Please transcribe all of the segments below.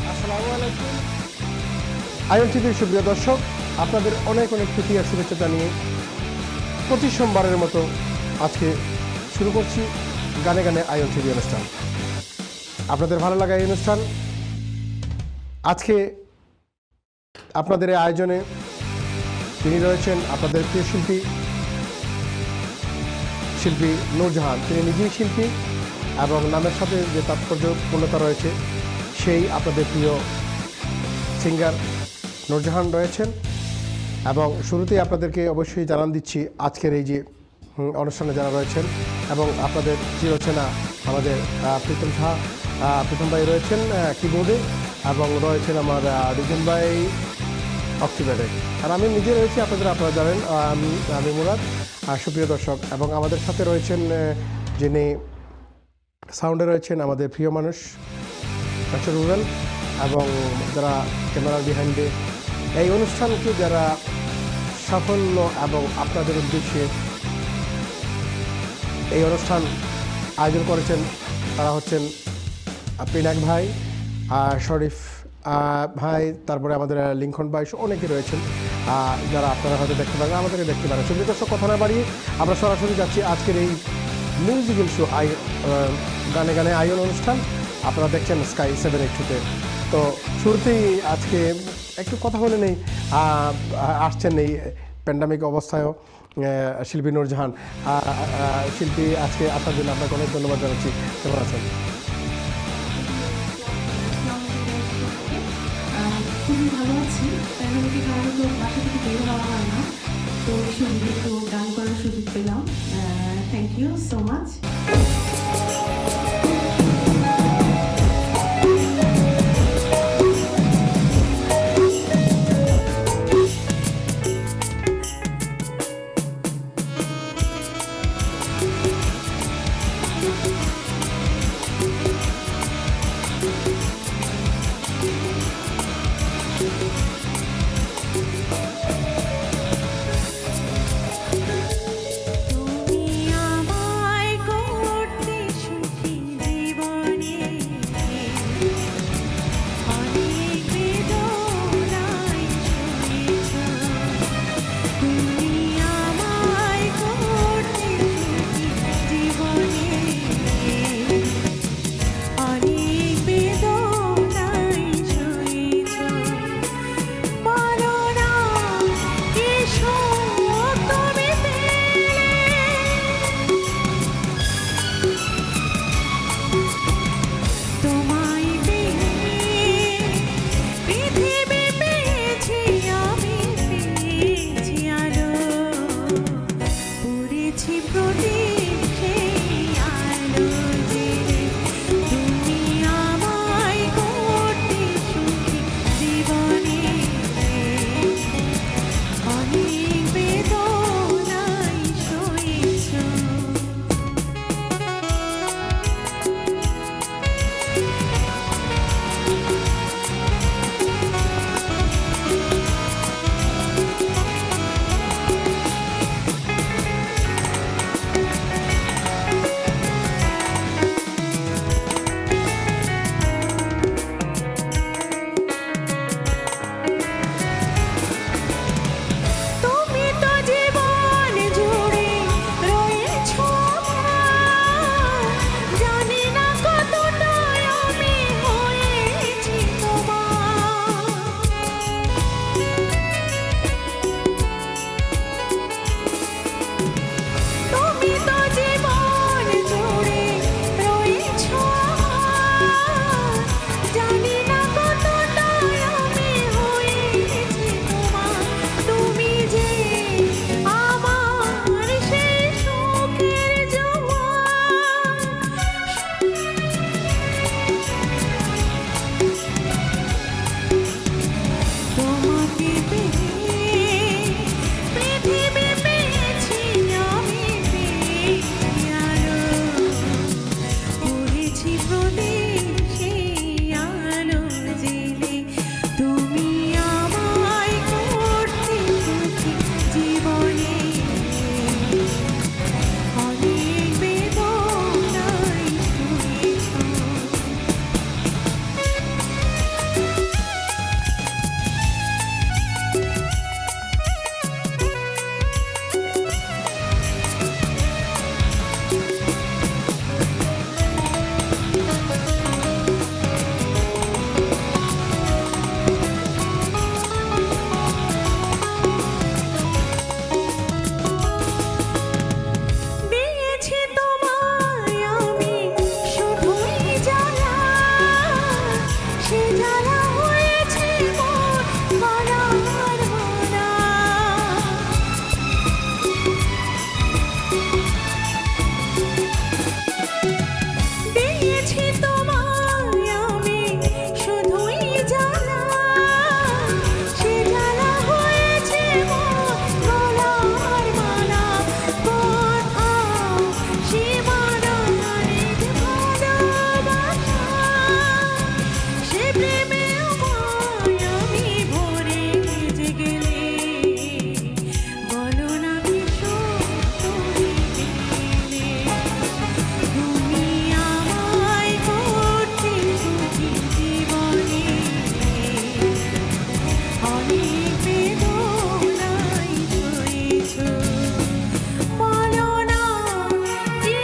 আসসালামু আলাইকুম আয়ন টিভির সুপ্রিয় দর্শক, আপনাদের অনেক অনেক প্রীতি আর শুভেচ্ছা জানিয়ে প্রতি সোমবারের মতো আজকে শুরু করছি গানে গানে আয়ন টিভি অনুষ্ঠান। আপনাদের ভালো লাগা এই অনুষ্ঠান। আজকে আপনাদের এই আয়োজনে তিনি রয়েছেন আপনাদের প্রিয় শিল্পী নূরজাহান। তিনি নিজেই শিল্পী এবং নামের সাথে যে তাৎপর্যপূর্ণতা রয়েছে সেই আপনাদের প্রিয় সিঙ্গার নূরজাহান রয়েছেন। এবং শুরুতেই আপনাদেরকে অবশ্যই জানান দিচ্ছি আজকের এই যে অনুষ্ঠানে যারা রয়েছেন এবং আপনাদের চিরচেনা আমাদের প্রীতম ভাই রয়েছেন কিবোর্ডে এবং রয়েছেন আমার রিজন ভাই অক্টোবরে, আর আমি নিজে রয়েছি আপনারা জানেন আমি মুরাদ। আর সুপ্রিয় দর্শক, এবং আমাদের সাথে রয়েছেন যিনি সাউন্ডে রয়েছেন আমাদের প্রিয় মানুষ ডক্টর রুবেল, এবং যারা ক্যামেরার বিহাইন্ডে এই অনুষ্ঠানকে যারা সাফল্য এবং আপনাদের উদ্দেশ্যে এই অনুষ্ঠান আয়োজন করেছেন তারা হচ্ছেন পিনাক ভাই, শরীফ ভাই, তারপরে আমাদের লিঙ্কন ভাই, অনেকে রয়েছেন যারা আপনারা হয়তো দেখতে পারেন, আমাদেরকে দেখতে পারেন। সুপ্রিয় দর্শক, কথা না বাড়িয়ে আমরা সরাসরি যাচ্ছি আজকের এই মিউজিক্যাল শো গানে গানে আয়ন অনুষ্ঠান। আপনারা দেখছেন স্কাই 782-তে। তো শুরুতেই আজকে একটু কথা বলে নেই, আসছেন এই প্যান্ডামিক অবস্থায়ও শিল্পী নূরজাহান। শিল্পী, আজকে আসার জন্য আপনাকে অনেক ধন্যবাদ জানাচ্ছি। কেমন আছেন? খুবই ভালো আছি। প্যান্ডামিকের কারণে তো বাসা থেকে বের হওয়া হয় না, তো সুযোগে একটু গান করার সুযোগ পেলাম। Thank you so much.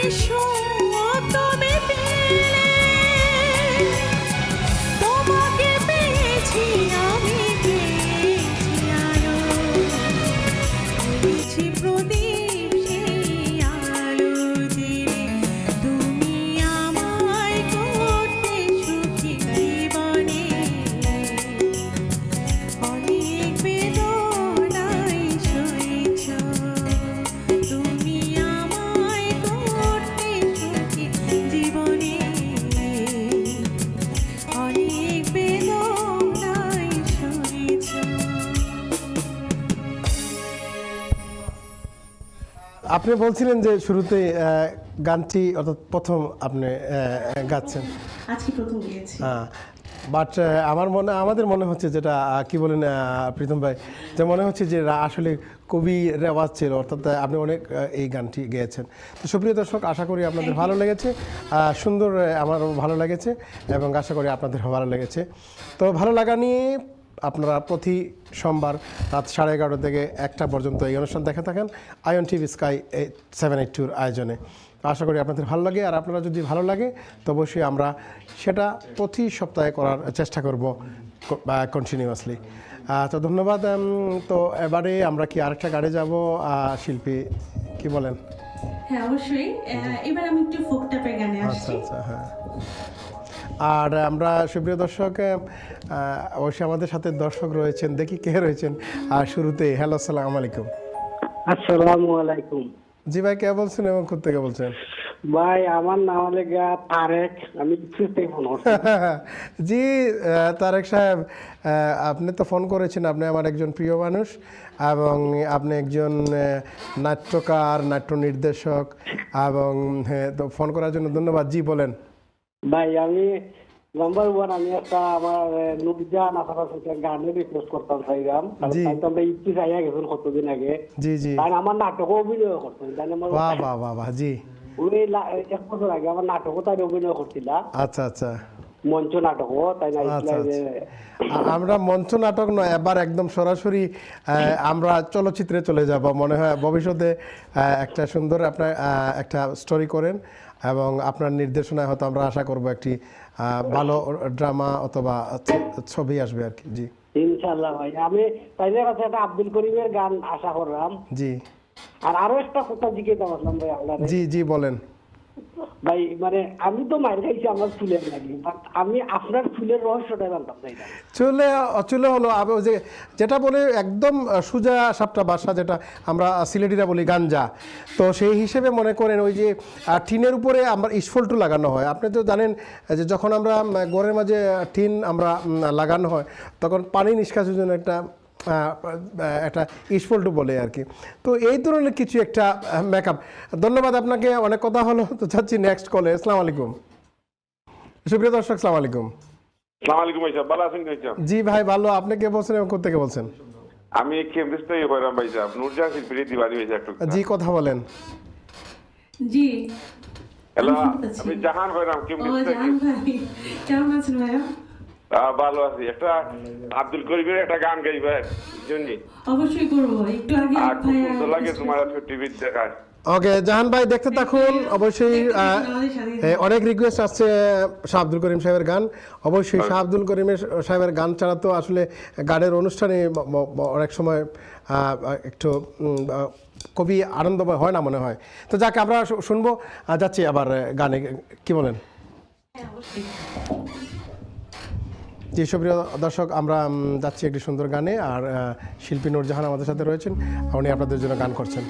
এসো তুমি পেলে, তোমাকে পেয়েছি আমি পেয়েছি আলো, পেয়েছি প্রদীপ সেই আলো জেলে, তুমি আমায় করতে সুখী জীবনে, অনেক বেদনায় সয়েছ, তুমি আমায় করতে সুখী জীবনে, অনেক বেদনায় সয়েছ। আপনি বলছিলেন যে শুরুতে গানটি অর্থাৎ প্রথম আপনি গাচ্ছেন, আজকে প্রথম গিয়েছি। হ্যাঁ, বাট আমাদের মনে হচ্ছে যেটা কি বলেন প্রীতম ভাই, যে মনে হচ্ছে যে আসলে কবি রেওয়াজ ছিল, অর্থাৎ আপনি অনেক এই গানটি গেয়েছেন। তো সুপ্রিয় দর্শক, আশা করি আপনাদের ভালো লেগেছে, সুন্দর, আমারও ভালো লেগেছে এবং আশা করি আপনাদেরও ভালো লেগেছে। তো ভালো লাগা নিয়ে আপনারা প্রতি সোমবার রাত 11:30 থেকে 1টা পর্যন্ত এই অনুষ্ঠান দেখে থাকেন আয়ন টিভি স্কাই 782 আয়োজনে। তো আশা করি আপনাদের ভালো লাগে, আর আপনারা যদি ভালো লাগে তো অবশ্যই আমরা সেটা প্রতি সপ্তাহে করার চেষ্টা করব কন্টিনিউয়াসলি। তো ধন্যবাদ। তো এবারে আমরা কি আরেকটা গাড়ি যাব, শিল্পী কি বলেন? হ্যাঁ অবশ্যই, এবার আমি একটু ফোক টাইপের গানে আচ্ছা আসছি। আচ্ছা, হ্যাঁ। আর আমরা সুপ্রিয় দর্শক, অবশ্যই আমাদের সাথে দর্শক রয়েছেন, দেখি কে রয়েছেন। আর শুরুতে হ্যালো, আসসালামু আলাইকুম। আসসালামু আলাইকুম। জি ভাই, কে বলছেন এবং কোথা থেকে বলছেন? ভাই আমার নাম হলো তারেক, আমি থেকে ফোন করছি। জি তারেক সাহেব, আপনি তো ফোন করেছেন, আপনি আমার একজন প্রিয় মানুষ এবং আপনি একজন নাট্যকার, নাট্য নির্দেশক এবং হ্যাঁ, তো ফোন করার জন্য ধন্যবাদ। জি বলেন। ভাই আমি নাম্বার ওয়ান, আমি একটা আমার নুরজাহান আপাতত গানের রিকোয়েস্ট করতাম চাইলাম, জি। তাই তো আমরা ইতি চাইয়া গেছেন কতদিন আগে, জি জি, তাই আমার নাটকও অভিনয় করতেন, তাই আমার বাহ বাহ বাহ বাহ, জি, ওই 1 বছর আগে আমার নাটকও তাই অভিনয় করছিলাম, আচ্ছা আচ্ছা মঞ্চ নাটকও, তাই না আচ্ছা আচ্ছা। আমরা মঞ্চ নাটক নয়, এবার একদম সরাসরি আমরা চলচ্চিত্রে চলে যাব মনে হয় ভবিষ্যতে। একটা সুন্দর আপনার একটা স্টোরি করেন এবং আপনার নির্দেশনায় হয়তো আমরা আশা করব একটি ভালো ড্রামা অথবা ছবি আসবে আর কি। জি ইনশাআল্লাহ ভাই, আমি তাইলে কাছে একটা আব্দুল করিমের গান আশা করলাম। জি আর আরো একটা কথা জিজ্ঞাসা করলাম ভাই আপনার, জি জি বলেন। ভাই মানে আমি তো মার খাইছি আমার চুলের লাগি, বাট আমি আপনার চুলের রহস্যটা জানতাম না। এটা চুলে চুলে হলো ওই যে যেটা বলে একদম সোজা সাপটা বাসা, যেটা আমরা সিলেটিরা বলি গাঞ্জা। তো সেই হিসেবে মনে করেন ওই যে টিনের উপরে আমরা ইসফলটু লাগানো হয়। আপনি তো জানেন যে যখন আমরা ঘরের মাঝে টিন আমরা লাগানো হয় তখন পানি নিষ্কাশনের জন্য একটা ইসফলটু বলে আর কি। তো এই ধরনের কিছু একটা মেকআপ। ধন্যবাদ আপনাকে, অনেক কথা হলো, তো চাচ্ছি নেক্সট কলে। আসসালামু আলাইকুম সুপ্রিয় দর্শক, আসসালামু আলাইকুম। আসসালামু আলাইকুম ভাই সাহেব, ভালো আছেন ভাই সাহেব? জি ভাই ভালো, আপনি কে বলছেন এবং কোথা থেকে বলছেন? আমি কেমব্রিজ থেকে কইরাম ভাই সাহেব, নূরজাহান শিল্পীর দিবাড়ি হয়েছে একটু। জি কথা বলেন। জি, হ্যালো, আমি শুনতে পাচ্ছি। আমি জাহান কইরাম ও কেমব্রিজ থেকে। জাহান ভাই, কেমন আছেন ভাইয়া? ভালো আছি। একটা আব্দুল করিমের একটা গান গাইবে জন্য, অবশ্যই করবো, একটু আগে আর খুব ভাইয়া সুন্দর লাগে তোমার আজকে টিভিতে দেখায়। ওকে জাহান ভাই, দেখতে থাকুন অবশ্যই। আমাদের সাথে অনেক রিকোয়েস্ট আসছে শাহ আব্দুল করিম সাহেবের গান। অবশ্যই শাহ আব্দুল করিমের সাহেবের গান ছাড়া তো আসলে গানের অনুষ্ঠানে অনেক সময় একটু খুবই আনন্দময় হয় না মনে হয়। তো যাকে আমরা শুনবো, যাচ্ছি আবার গানে, কি বলেন? হ্যাঁ, অবশ্যই। জি সুপ্রিয় দর্শক, আমরা যাচ্ছি একটি সুন্দর গানে, আর শিল্পী নূরজাহান আমাদের সাথে রয়েছেন, উনি আপনাদের জন্য গান করছেন।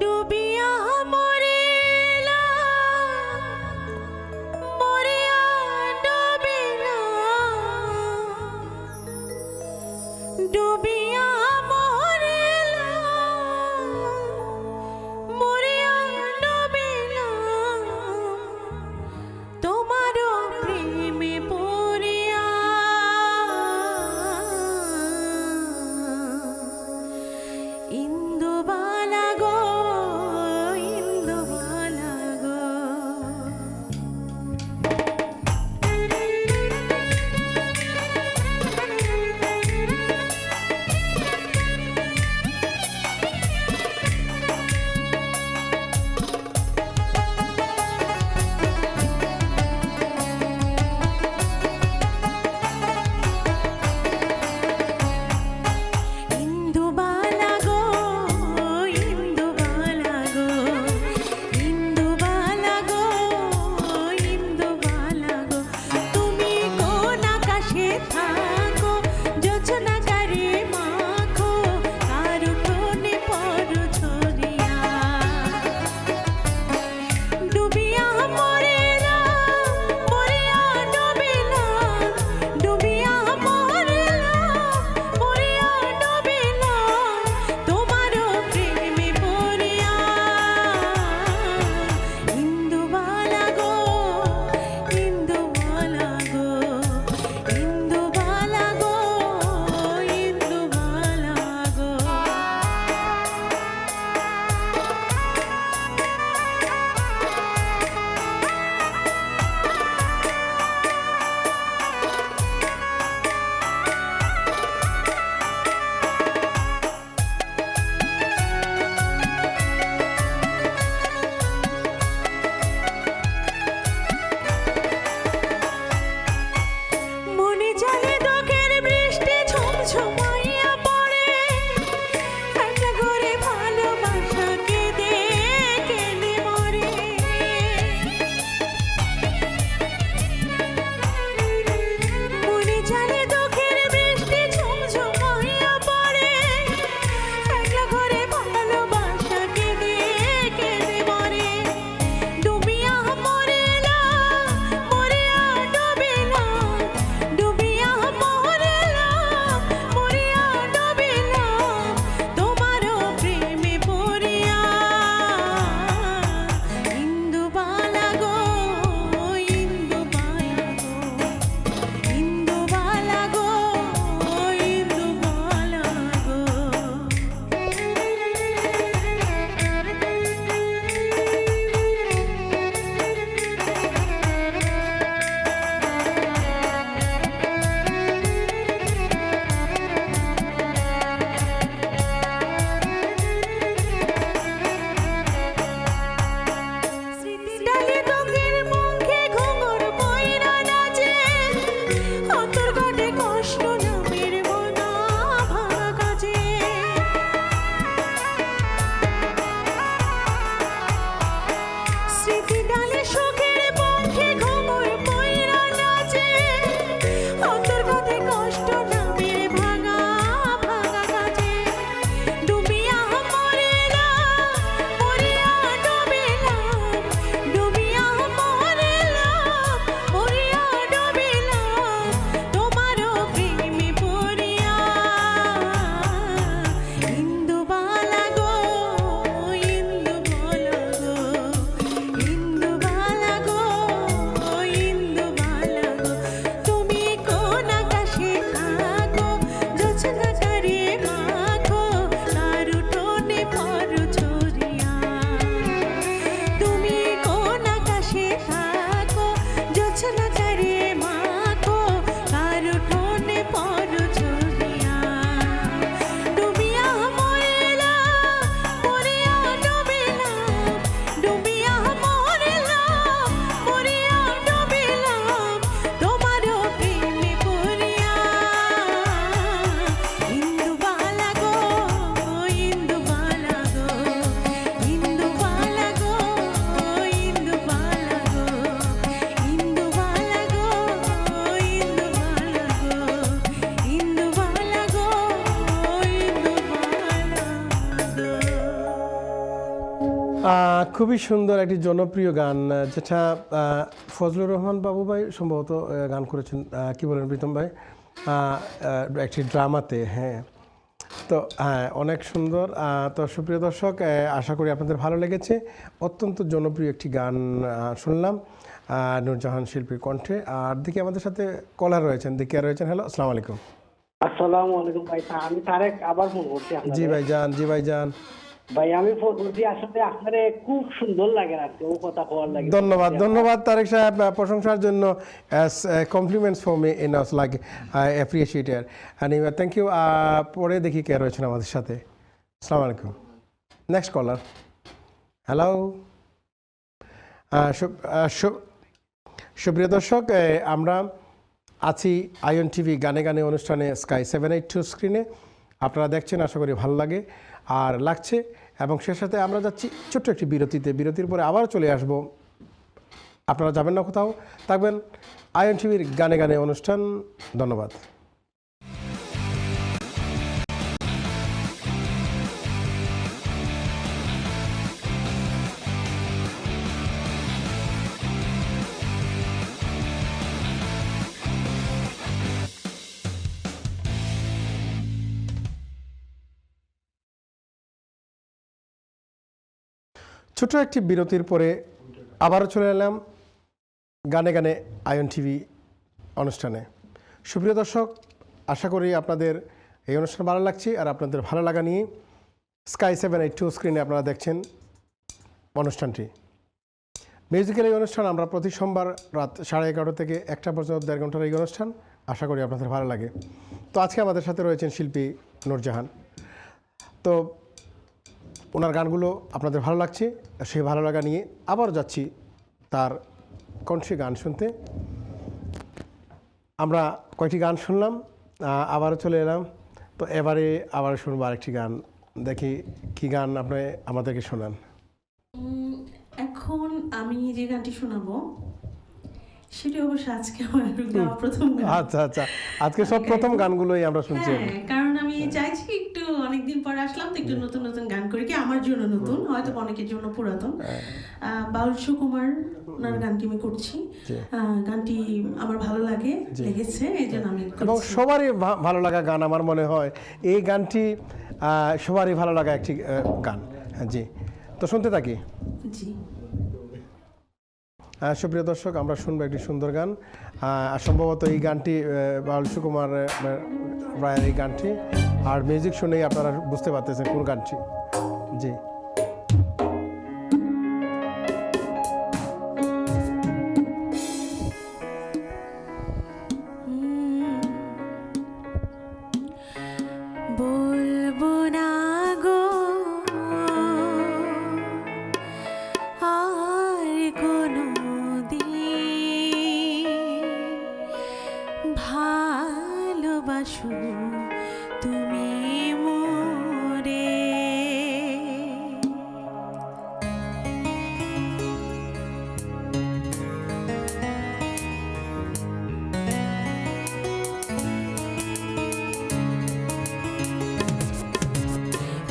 ডুবিয়া মরিলা, মরিয়া ডুবিলা, ডুবিয়া মরিলা, মরিয়া খুবই সুন্দর একটি জনপ্রিয় গান যেটা ফজলুর রহমান বাবু ভাই সম্ভবত গান করেছেন, কি বলেন প্রীতম ভাই, একটি ড্রামাতে। হ্যাঁ, তো হ্যাঁ, অনেক সুন্দর। তো সুপ্রিয় দর্শক, আশা করি আপনাদের ভালো লেগেছে। অত্যন্ত জনপ্রিয় একটি গান শুনলাম নূরজাহান শিল্পীর কণ্ঠে। আর দেখি আমাদের সাথে কলার রয়েছেন, দেখি আর রয়েছেন। হ্যালো, আসসালামু আলাইকুম। আসসালামু আলাইকুম ভাই, আমি তারেক আবার ফোন করছি আপনাকে। জি ভাইজান, জি ভাইজান। ভাই আমি ফোন করছি, আসলে আপনার খুব সুন্দর লাগে রাখতে, ও কথা কওয়ার লাগে। ধন্যবাদ, ধন্যবাদ তারেক সাহেব প্রশংসার জন্য। Compliments for me in us like I appreciate it and thank you. পরে দেখি কে রয়েছেন আমাদের সাথে। আসসালামু আলাইকুম। নেক্সট কলার। হ্যালো, সুপ্রিয় দর্শক, আমরা আছি আইএন টিভি গানে গানে অনুষ্ঠানে স্কাই 782 স্ক্রিনে। আপনারা দেখছেন, আশা করি ভালো লাগে আর লাগছে। এবং সে সাথে আমরা যাচ্ছি ছোট্ট একটি বিরতিতে। বিরতির পরে আবার চলে আসব। আপনারা যাবেন না কোথাও, থাকবেন আইএন টিভির গানে গানে অনুষ্ঠান। ধন্যবাদ। ছোট একটি বিরতির পরে আবারও চলে এলাম গানে গানে আইএন টিভি অনুষ্ঠানে। সুপ্রিয় দর্শক, আশা করি আপনাদের এই অনুষ্ঠান ভালো লাগছে। আর আপনাদের ভালো লাগা নিয়ে স্কাই 782 স্ক্রিনে আপনারা দেখছেন অনুষ্ঠানটি। মিউজিক্যাল এই অনুষ্ঠান আমরা প্রতি সোমবার রাত 11:30 থেকে 1টা পর্যন্ত 1.5 ঘন্টার এই অনুষ্ঠান। আশা করি আপনাদের ভালো লাগে। তো আজকে আমাদের সাথে রয়েছেন শিল্পী নূরজাহান। তো ওনার গানগুলো আপনাদের ভালো লাগছে, সেই ভালো লাগা নিয়ে আবার যাচ্ছি তার কণ্ঠে গান শুনতে। আমরা কয়েকটি গান শুনলাম, আবারও চলে এলাম। তো এবারে আবার শুনবো আরেকটি গান। দেখি কি গান আপনি আমাদেরকে শোনান। এখন আমি যে গানটি শোনাবো সেটি অবশ্য আজকে আমার গাওয়া প্রথম গান। আচ্ছা আচ্ছা, আজকে সব প্রথম গানগুলোই আমরা শুনছি। হ্যাঁ, কারণ আমি চাইছি একটু অনেকদিন পর আসলাম তো একটু নতুন নতুন গান করি, কি আমার জন্য নতুন, হয়তো অনেকের জন্য পুরাতন। বাউল সুকুমার ওনার গানটি আমি করছি। গানটি আমার ভালো লেগেছে, এই জন্য আমি এবং সবারই ভালো লাগা গান আমার মনে হয়। এই গানটি সবারই ভালো লাগা একটি গান। হ্যাঁ জি, তো শুনতে থাকি। জি, সুপ্রিয় দর্শক, আমরা শুনবো একটি সুন্দর গান। সম্ভবত এই গানটি বাউল সুকুমার রায়ের এই গানটি। আর মিউজিক শুনেই আপনারা বুঝতে পারতেছেন কোন গানটি। জি, বলবো না গো আর কোনো দিন, ভালোবাসো তুমি মোরে।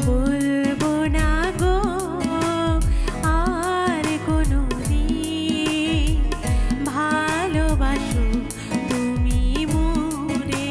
বলবো না গো আর কোনো দিন, ভালোবাসো তুমি মোরে।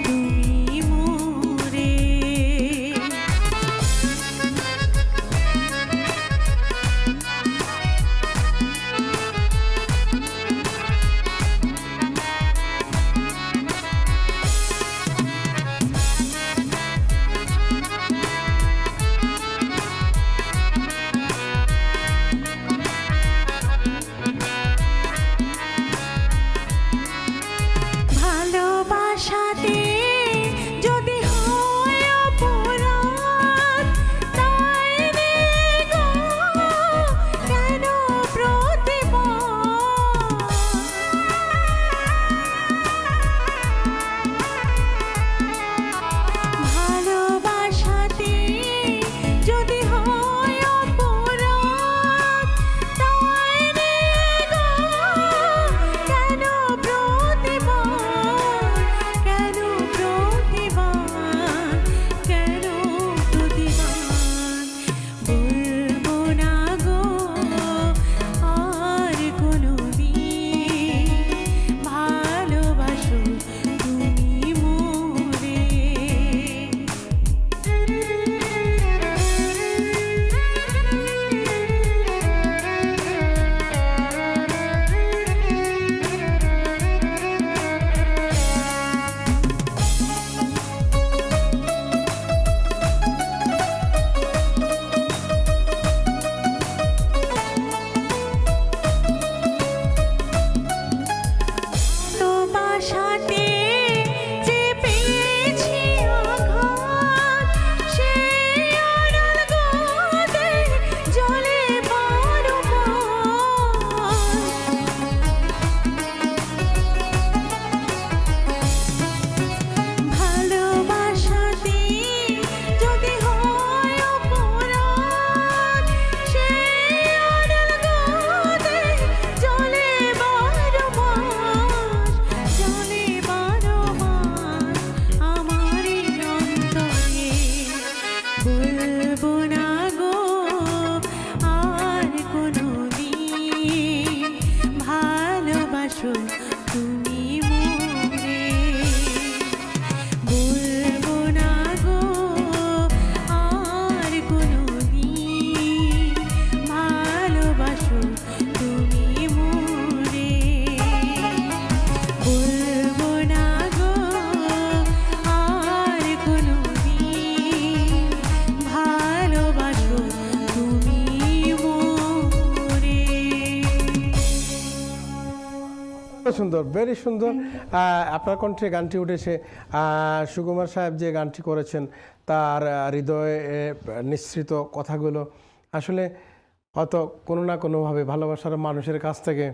তুমি মোরে। ভালোবাসাতে যদি হয় অপরাধ, তাই রে গো কেন প্রতিবাদ? ভালোবাসাতে যদি হয় অপরাধ, তাই রে গো কেন প্রতিবাদ? কেন প্রতিবাদ? কেন প্রতিবাদ? বলবো না গো আর কোনোদিন, ভালোবাসো তুমি মোরে। ভালোবাসাতে যে পেয়েছি আঘাত, সেই আড়াল গদে জলে ভালোবাসাতে যদি হয় অপরাধ, সেই আড়াল গদে জলে বারো মাস, জলে বারো মাস আমারই অন্তরে। বলবো না গো আর কোনোদিন, ভালোবাসো তুমি মোরে। বলবো না গো আর কোনোদিন, ভালোবাসো তুমি মোরে। বলবো না গো আর কোনোদিন, ভালোবাসো তুমি মোরে। সুন্দর, ভেরি সুন্দর। আপনার কণ্ঠে গানটি উঠেছে। সুকুমার সাহেব যে গানটি করেছেন তার হৃদয়ে নিঃসৃত কথাগুলো আসলে হয়তো কোনো না কোনোভাবে ভালোবাসার মানুষের কাছ থেকে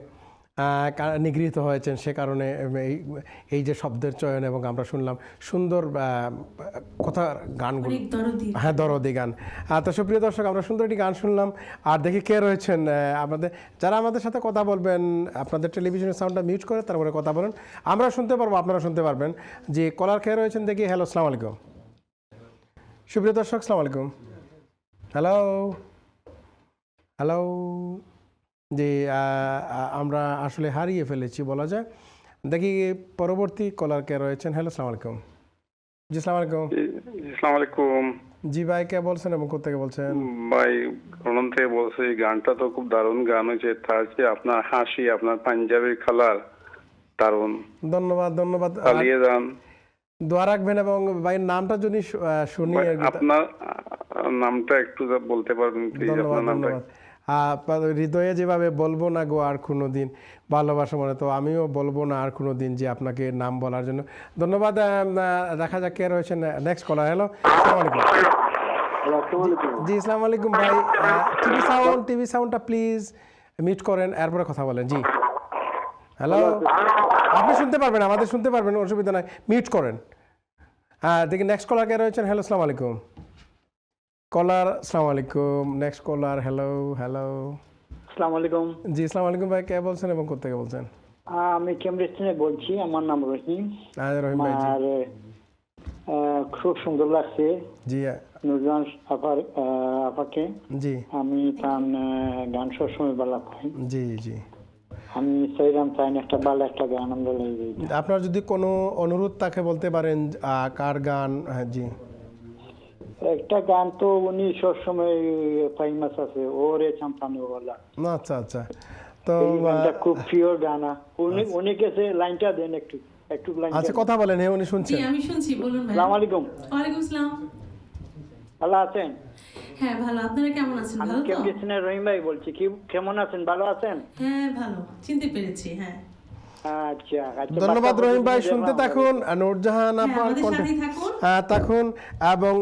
নিগৃহীত হয়েছেন, সে কারণে এই যে শব্দের চয়ন এবং আমরা শুনলাম সুন্দর কথার গানগুলো। অনেক দরদি। হ্যাঁ, দরদি গান। তো সুপ্রিয় দর্শক, আমরা সুন্দর একটি গান শুনলাম। আর দেখি কে রয়েছেন আমাদের, যারা আমাদের সাথে কথা বলবেন আপনাদের টেলিভিশনের সাউন্ডটা মিউট করে তারপরে কথা বলেন, আমরা শুনতে পারবো, আপনারা শুনতে পারবেন। যে কলার কে রয়েছেন দেখি। হ্যালো, আসসালামু আলাইকুম সুপ্রিয় দর্শক, আসসালামু আলাইকুম। Hello hello. যে আমরা আসলে হারিয়ে ফেলেছি বলা যায়। দেখি পরবর্তী কলার কে রয়েছেন। হ্যালো, আসসালামু আলাইকুম। জি, আসসালামু আলাইকুম। আসসালামু আলাইকুম। জি ভাই, কে বলছেন এবং কোথেকে বলছেন? ভাই প্রণাম থেকে বলছি। গানটা তো খুব দারুণ গান হয়েছে, তার চেয়ে আপনার হাসি, আপনার পাঞ্জাবি কালার দারুণ। ধন্যবাদ ধন্যবাদ। চালিয়ে যান, দোয়া রাখবেন। এবং ভাই নামটা যদি শুনি। আপনার নামটা একটু বলতে পারবেন প্লিজ? ধন্যবাদ আপনার নামটা। ধন্যবাদ। হৃদয়ে যেভাবে বলবো না গো আর কোনো দিন, ভালোবাসা মানে, তো আমিও বলবো না আর কোনো দিন যে আপনাকে নাম বলার জন্য। ধন্যবাদ। দেখা যাক কে রয়েছেন নেক্সট কলার। হ্যালো, আসসালামু আলাইকুম। জি, আসসালামু আলাইকুম ভাই। টিভি সাউন্ডটা প্লিজ মিউট করেন, এরপরে কথা বলেন। জি, হ্যালো। আপনি শুনতে পারবেন, আমাদের শুনতে পারবেন, অসুবিধা নাই, মিউট করেন। দেখি নেক্সট কলার কে রয়েছেন। হ্যালো, আসসালামু আলাইকুম। কলার, আসসালামু আলাইকুম। নেক্সট কলার। Hello hello. আসসালামু আলাইকুম। জি, আসসালামু আলাইকুম ভাই, কে বলছেন এবং কোথেকে বলছেন? আমি কেমব্রিজ থেকে বলছি, আমার নাম রহিম। রহিম ভাই। জি আর খুব সুন্দর লাগছে জি নুরজাহান আপাকে। জি আমি তার গান সবসময় ভালো পাই। জি জি। আমি সেইরাম চাই একটা ভালো একটা গান আমরা লাগবে। আপনার যদি কোনো অনুরোধ তাকে বলতে পারেন কার গান? হ্যাঁ জি, একটা গান তো উনি সবসময় ফেমাস আছে, ওরে চাম্পানো বলা। আচ্ছা আচ্ছা। তো এই গানটা খুব প্রিয় গান। উনি কাছে লাইনটা দেন একটু একটু লাইন। আচ্ছা কথা বলেন, হ্যাঁ উনি জি শুনছেন। আমি শুনছি, বলুন ভাই। আসসালামু আলাইকুম। ওয়ালাইকুম আসসালাম। ভালো আছেন? হ্যাঁ ভালো, আপনারা কেমন আছেন? আমি ভালো তো? কেমন রহিম ভাই বলছি, কি কেমন আছেন? ভালো আছেন? হ্যাঁ ভালো, চিনতে পেরেছি। হ্যাঁ আচ্ছা আচ্ছা, ধন্যবাদ রহিম ভাই, বাচ্চা শুনতে বুঝে থাকুন নূরজাহান হ্যাঁ, আপার আমাদের কণ্ঠে সাথেই থাকুন। থাকুন। এবং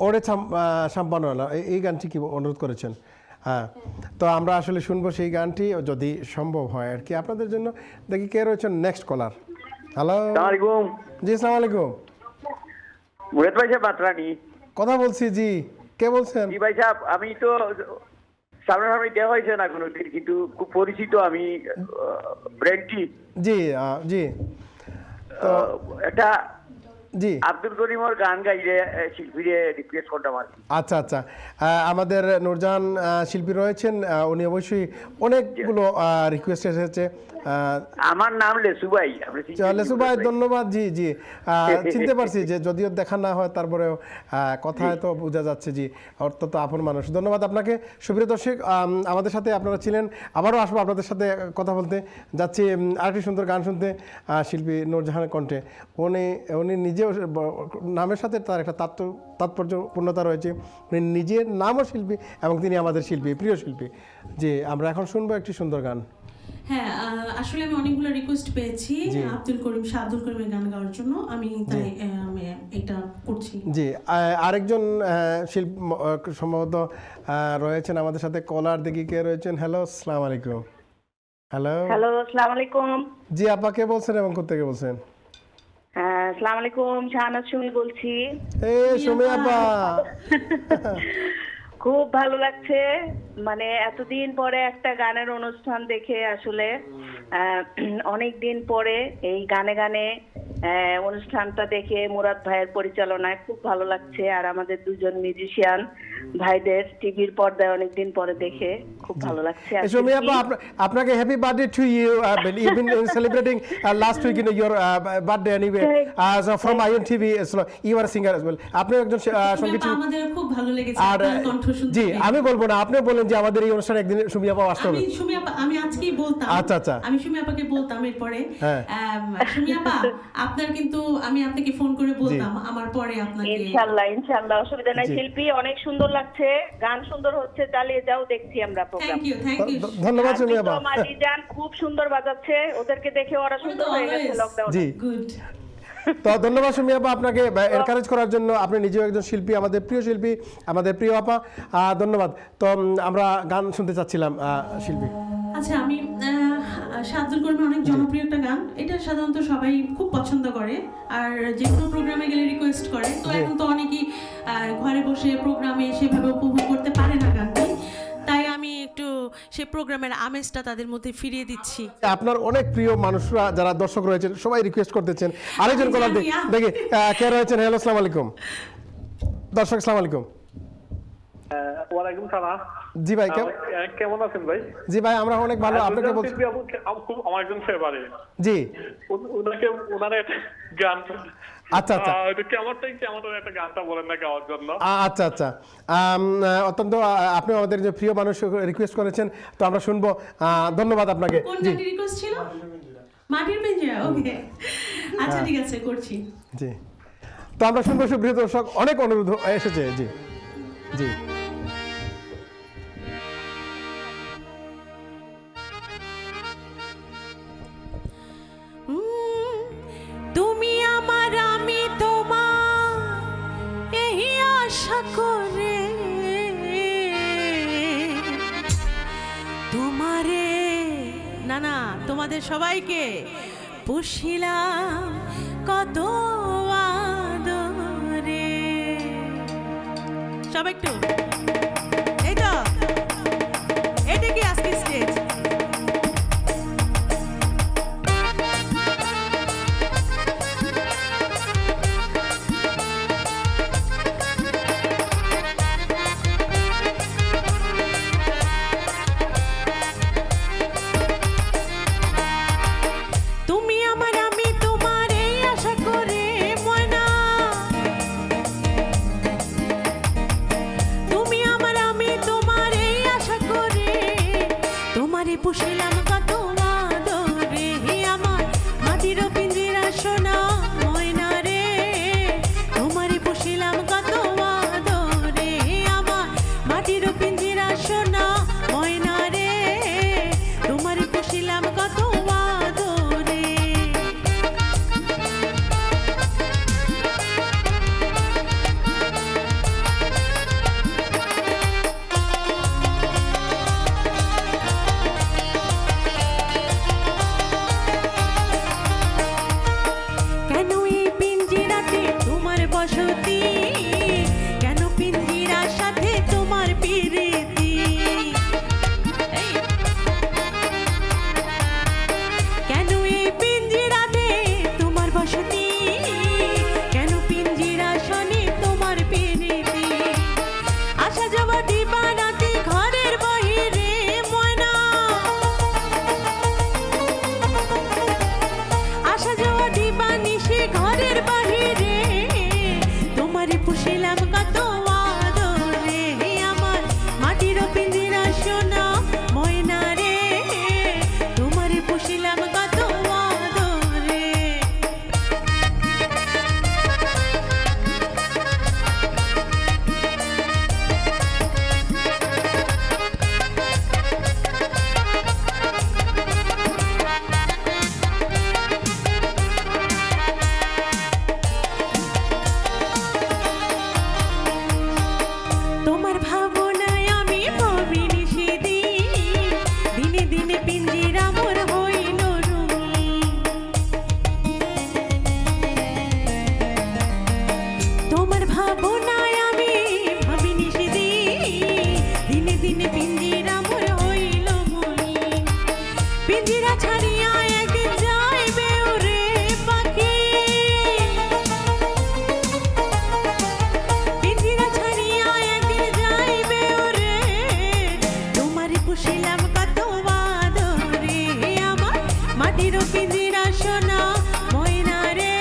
ওরে সাম্পানোয়ালা এই গানটি কি অনুরোধ করেছেন? হ্যাঁ, তো আমরা আসলে শুনবো সেই গানটি যদি সম্ভব হয় আর কি আপনাদের জন্য। দেখি কে রয়েছেন নেক্সট কলার। হ্যালো, আসসালামাইকুম। জি আসসালামু আলাইকুম। মুরাদ ভাই সাহেব বাতরানি। কথা বলছি, জি কে বলছেন? জি ভাই সাহেব, আমি তো সামনাসামনি দেওয়া হয়েছে না কোনোদিন, কিন্তু খুব পরিচিত আমি ব্র্যান্ডটি। জি জি একটা জি আব্দুল করিমর গান গাইলে শিল্পীরে রিকোয়েস্ট করতাম আর কি। আচ্ছা আচ্ছা। আমাদের নূরজাহান শিল্পী রয়েছেন, উনি অবশ্যই অনেকগুলো রিকোয়েস্ট এসেছে। আমার নাম লেসু ভাই। আপনি চিনতে লেসু ভাই ধন্যবাদ। জি জি চিনতে পারছি, যে যদিও দেখা না হয় তারপরেও কথায় তো বোঝা যাচ্ছে। জি, অর্থাৎ আপন মানুষ। ধন্যবাদ আপনাকে। সুপ্রিয় দর্শক, আমাদের সাথে আপনারা ছিলেন, আবারও আসবো আপনাদের সাথে কথা বলতে। যাচ্ছি আরেকটি সুন্দর গান শুনতে শিল্পী নূরজাহানের কণ্ঠে। উনি নিজেও নামের সাথে তার একটা তাৎপর্যপূর্ণতা রয়েছে। উনি নিজের নামও শিল্পী এবং তিনি আমাদের শিল্পী, প্রিয় শিল্পী। জি, আমরা এখন শুনবো একটি সুন্দর গান। হ্যাঁ, আসলে আমি অনেকগুলো রিকোয়েস্ট পেয়েছি আব্দুল করিমের গান গাওয়ার জন্য, আমি তাই আমি এটা করছি। জি, আরেকজন সম্ভবত রয়েছেন আমাদের সাথে কলার। দেখি কে রয়েছেন। হ্যালো, আসসালামু আলাইকুম। হ্যালো হ্যালো, আসসালামু আলাইকুম। জি আপা, কে বলছেন এবং কোথা থেকে বলছেন? হ্যাঁ, আসসালামু আলাইকুম, শাহনাজ সুমি বলছি। সুমি আপা, খুব ভালো লাগছে, মানে এতদিন পরে একটা গানের অনুষ্ঠান দেখে আসলে অনেক দিন পরে এই গানে গানে অনুষ্ঠানটা দেখে মুরাদ ভাইয়ের পরিচালনায় খুব ভালো লাগছে। আর আমাদের দুজন মিউজিশিয়ান ভাইদের টিভির পর্দায় অনেকদিন পরে দেখে খুব ভালো লাগছে। সুমি আপা, আপনাকে happy birthday to you. You been celebrating last week in your birthday anyway from IN TV. You are singer as well. আপনি একজন সঙ্গীত শিল্পী। আমাদের খুব ভালো লেগেছে আর আপনার কণ্ঠ শুনতে। জি, আমি বলবো না, আপনি বলেন যে আমাদের এই অনুষ্ঠানে একদিন সুমি আপা আসতে হবে। আমি আজকেই বলতাম। আচ্ছা আচ্ছা। আমি সুমি আপাকে বলতাম এরপরে। হ্যাঁ। সুমি আপা, আপনার কিন্তু আমি আপনাকে ফোন করে বলতাম আমার পরে আপনাকে। ইনশাআল্লাহ ইনশাআল্লাহ, অসুবিধা নাই। শিল্পী অনেক সুন্দর লাগছে, গান সুন্দর হচ্ছে, চালিয়ে যাও, দেখছি আমরা প্রোগ্রাম। Thank you. ধন্যবাদ সুমি আপা। মাদিজান খুব সুন্দর বাজাচ্ছে, ওদেরকে দেখে ওরা সুন্দর হয়ে গেছে লকডাউনে। জি, গুড। তো ধন্যবাদ সুমি আপা আপনাকে এনকারেজ করার জন্য। আপনি নিজেও একজন শিল্পী, আমাদের প্রিয় শিল্পী, আমাদের প্রিয় আপা। ধন্যবাদ। তো আমরা গান শুনতে চাচ্ছিলাম শিল্পী। আচ্ছা, আমি আব্দুল করিমের অনেক জনপ্রিয় একটা গান, এটা সাধারণত সবাই খুব পছন্দ করে আর যে কোনো প্রোগ্রামে গেলে রিকোয়েস্ট করে। তো এখন তো অনেকেই ঘরে বসে প্রোগ্রামে সেভাবে উপভোগ করতে পারে না গানটি, তাই আমি একটু সেই প্রোগ্রামের আমেজটা তাদের মধ্যে ফিরিয়ে দিচ্ছি। আপনার অনেক প্রিয় মানুষরা যারা দর্শক রয়েছেন সবাই রিকোয়েস্ট করতেছেন। আরেকজন কলার দেখি কে রয়েছেন। হ্যালো, আসসালামু আলাইকুম। দর্শক আসসালামু আলাইকুম। ওয়ালাইকুম সালাম। জি ভাই, কেমন আছেন ভাই? জি ভাই, আমরা অনেক ভালো। আপনাকে বলছি আমার একজন ফেভারিট। জি, ওনার একটা গান। আচ্ছা আচ্ছা কেমন একটা গানটা বলেন না গাওয়ার জন্য। আচ্ছা আচ্ছা। অত্যন্ত আপনি আমাদের যে প্রিয় মানুষ রিকোয়েস্ট করেছেন, তো আমরা শুনবো। ধন্যবাদ আপনাকে। কোন জি গানটি রিকোয়েস্ট ছিল? মাটির পিঞ্জরা। ওকে, আচ্ছা ঠিক আছে, করছি। জি, তো আমরা শুনবো। সুপ্রিয় দর্শক, অনেক অনুরোধ এসেছে। জি জি। তুমি আমার, আমি তোমার, এই আশা করে তোমারে, না না, তোমাদের সবাইকে পুষিলাম কত আদরে। সবাই একটু এই তো, এটা কি আজকে স্টেজ? বসতি, কেন পিঞ্জিরার সাথে তোমার প্রীতি। এই, কেন এই পিঞ্জিরাতে তোমার বসতি, কেন পিঞ্জিরা শোনে তোমার প্রীতি। আসা যাওয়া দিবারাতে ঘরের বাহিরে ময়না, আসা যাওয়া দিবানিশি ঘরের বাহিরে, তোমারে পুষিলাম কত আদরে। আমার মাটির পিঞ্জিরা সোনা ময়না রে, তোমারে পুষিলাম কত আদরে। তোমার ভাবনায় আমি ভাবিনি সেদিন, দিনে দিনে পিঞ্জিরা মোর হইল রঙিন। তোমার ভাবনায় আমি ভাবিনি সেদিন, দিনে দিনে পিঞ্জিরা মোর হইল মলিন। পিঞ্জিরা ছাড়িয়া একদিন যাইবে ওরে পাখি, পিঞ্জিরা ছাড়িয়া একদিন যাইবে ওরে, তোমারে পুষিলাম কত আদরে। আমার মাটির পিঞ্জিরা সোনা ময়না রে,